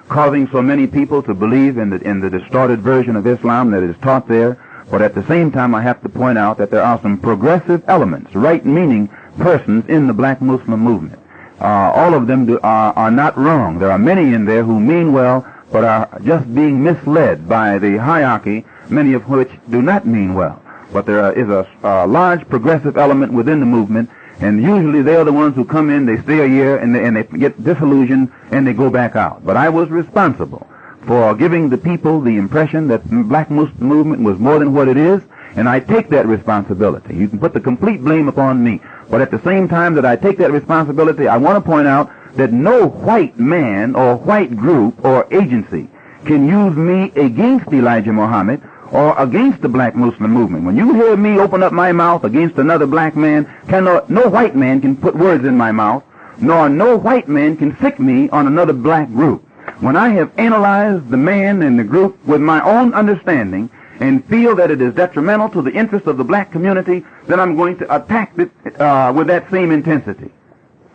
causing so many people to believe in the distorted version of Islam that is taught there. But at the same time, I have to point out that there are some progressive elements, right-meaning persons in the black Muslim movement. All of them are not wrong. There are many in there who mean well, but are just being misled by the hierarchy, many of which do not mean well. But there is a large progressive element within the movement, And usually they are the ones who come in, they stay a year, and they get disillusioned, and they go back out. But I was responsible for giving the people the impression that the black Muslim movement was more than what it is, and I take that responsibility. You can put the complete blame upon me. But at the same time that I take that responsibility, I want to point out that no white man or white group or agency can use me against Elijah Muhammad or against the black Muslim movement. When you hear me open up my mouth against another black man, no white man can put words in my mouth, nor no white man can sick me on another black group. When I have analyzed the man and the group with my own understanding and feel that it is detrimental to the interests of the black community, then I'm going to attack it with that same intensity.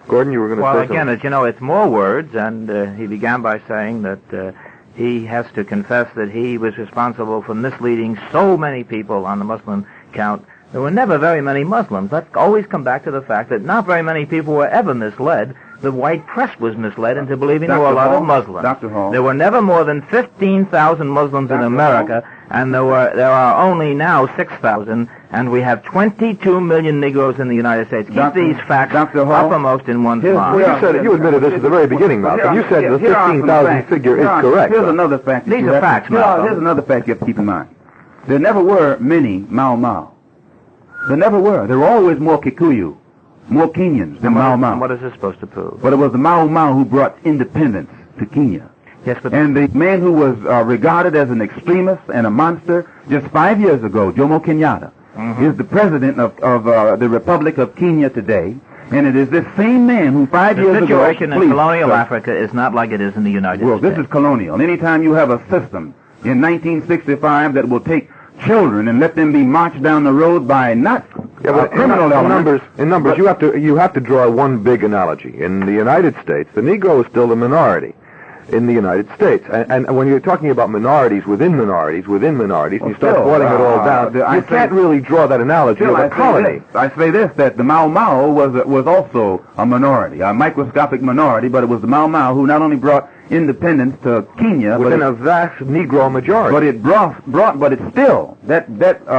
Gordon, you were going to say something. Well, again, it's more words, and he began by saying that he has to confess that he was responsible for misleading so many people on the Muslim count. There were never very many Muslims. Let's always come back to the fact that not very many people were ever misled. The white press was misled into believing there were a lot of Muslims. Dr. Hall. There were never more than 15,000 Muslims in America, and there are only now 6,000, and we have 22 million Negroes in the United States. Keep these facts uppermost in one's mind. Well, you admitted this at the very beginning, Malcolm. You said the 15,000 figure is correct. Here's another fact. These are facts, Malcolm. Here's another fact you have to keep in mind. There never were many Mau Mau. There never were. There were always more Kikuyu, more Kenyans than Mau Mau. And what is this supposed to prove? But it was the Mau Mau who brought independence to Kenya. Yes, but and the man who was regarded as an extremist and a monster just 5 years ago, Jomo Kenyatta, is the president of the Republic of Kenya today. And it is this same man who 5 years ago... The situation in colonial Africa is not like it is in the United States. Well, this is colonial. Anytime you have a system in 1965 that will take children and let them be marched down the road by not criminal elements. In numbers, you have to draw one big analogy. In the United States, the Negro is still the minority in the United States. And when you're talking about minorities within minorities, and you start boiling it all down, you can't really draw that analogy of a colony. I say this, that the Mau Mau was also a minority, a microscopic minority, but it was the Mau Mau who not only brought independence to Kenya within a vast Negro majority. But it but it's still that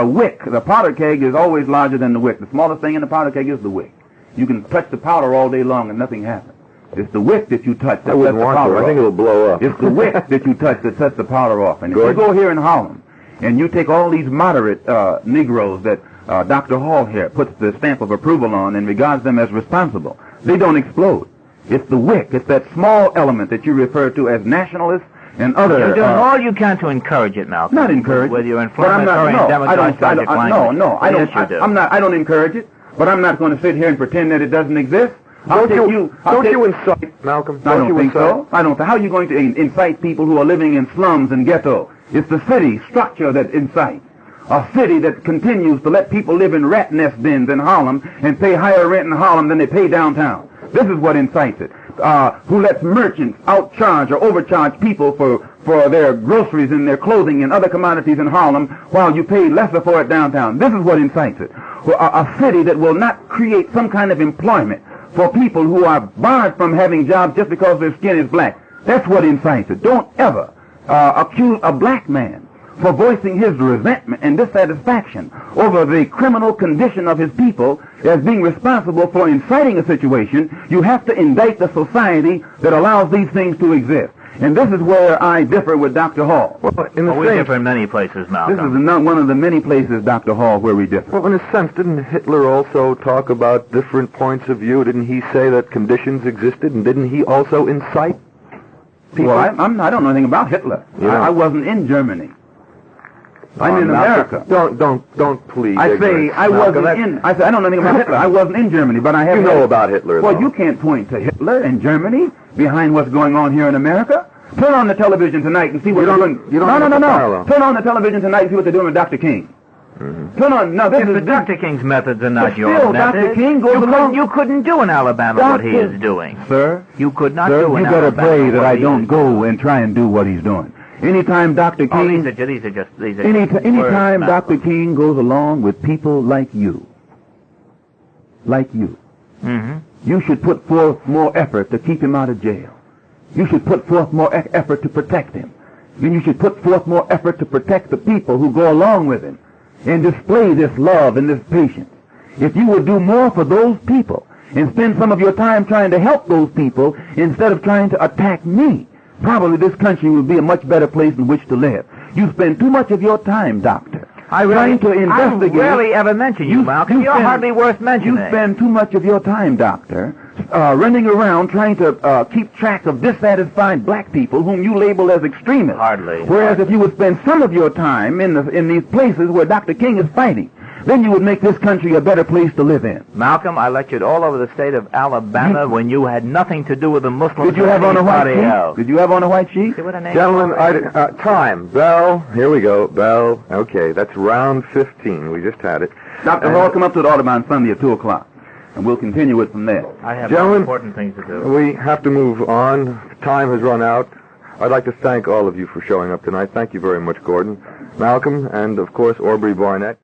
wick. The powder keg is always larger than the wick. The smallest thing in the powder keg is the wick. You can touch the powder all day long and nothing happens. It's the wick that you touch that sets the powder off. I think it'll blow up. It's the wick that you touch that sets the powder off. And if you go here in Harlem and you take all these moderate Negroes that Dr. Hall here puts the stamp of approval on and regards them as responsible, they don't explode. It's the wick. It's that small element that you refer to as nationalists and other... You're doing all you can to encourage it, Malcolm. Not encourage it. With your inflammatory and demagogic language. I don't encourage it, but I'm not going to sit here and pretend that it doesn't exist. Don't you incite, Malcolm? I don't think so. How are you going to incite people who are living in slums and ghetto? It's the city structure that incites. A city that continues to let people live in rat nest dens in Harlem and pay higher rent in Harlem than they pay downtown. This is what incites it. Who lets merchants outcharge or overcharge people for their groceries and their clothing and other commodities in Harlem while you pay lesser for it downtown. This is what incites it. A city that will not create some kind of employment for people who are barred from having jobs just because their skin is black. That's what incites it. Don't ever accuse a black man for voicing his resentment and dissatisfaction over the criminal condition of his people as being responsible for inciting a situation. You have to indict the society that allows these things to exist. And this is where I differ with Dr. Hall. We differ in many places, Malcolm. This is one of the many places, Dr. Hall, where we differ. Well, in a sense, didn't Hitler also talk about different points of view? Didn't he say that conditions existed, and didn't he also incite people? Well, I don't know anything about Hitler. I wasn't in Germany. I'm in America. Don't please. I say I wasn't in. I say I don't know anything about Hitler. I wasn't in Germany, but I have. You know about Hitler. Well, you can't point to Hitler and Germany behind what's going on here in America. Turn on the television tonight and see what they're doing. No. Turn on the television tonight and see what they're doing with Dr. King. Turn on. Now, this is Dr. King's methods are not your methods. Dr. King goes along. You couldn't do in Alabama what he is doing, sir. You could not do in Alabama. You better pray that I don't go and try and do what he's doing. Anytime Dr. King... Anytime Dr. King goes along with people like you, you should put forth more effort to keep him out of jail. You should put forth more effort to protect him. And you should put forth more effort to protect the people who go along with him and display this love and this patience. if you would do more for those people and spend some of your time trying to help those people instead of trying to attack me, probably this country would be a much better place in which to live. You spend too much of your time, Doctor, trying to investigate. I rarely ever mention you, Malcolm. You're hardly worth mentioning. You spend too much of your time, Doctor, running around trying to keep track of dissatisfied black people whom you label as extremists. Hardly. Whereas if you would spend some of your time in these places where Dr. King is fighting, then you would make this country a better place to live in. Malcolm, I lectured all over the state of Alabama when you had nothing to do with the Muslims. Did you have on a white sheet? Did you have on a white sheet? Gentlemen, time. Bell. Here we go. Bell. Okay, that's round 15. We just had it. Dr. Hall, come up to the Audubon Sunday at 2 o'clock, and we'll continue it from there. I have more important things to do. We have to move on. Time has run out. I'd like to thank all of you for showing up tonight. Thank you very much, Gordon, Malcolm, and, of course, Aubrey Barnett.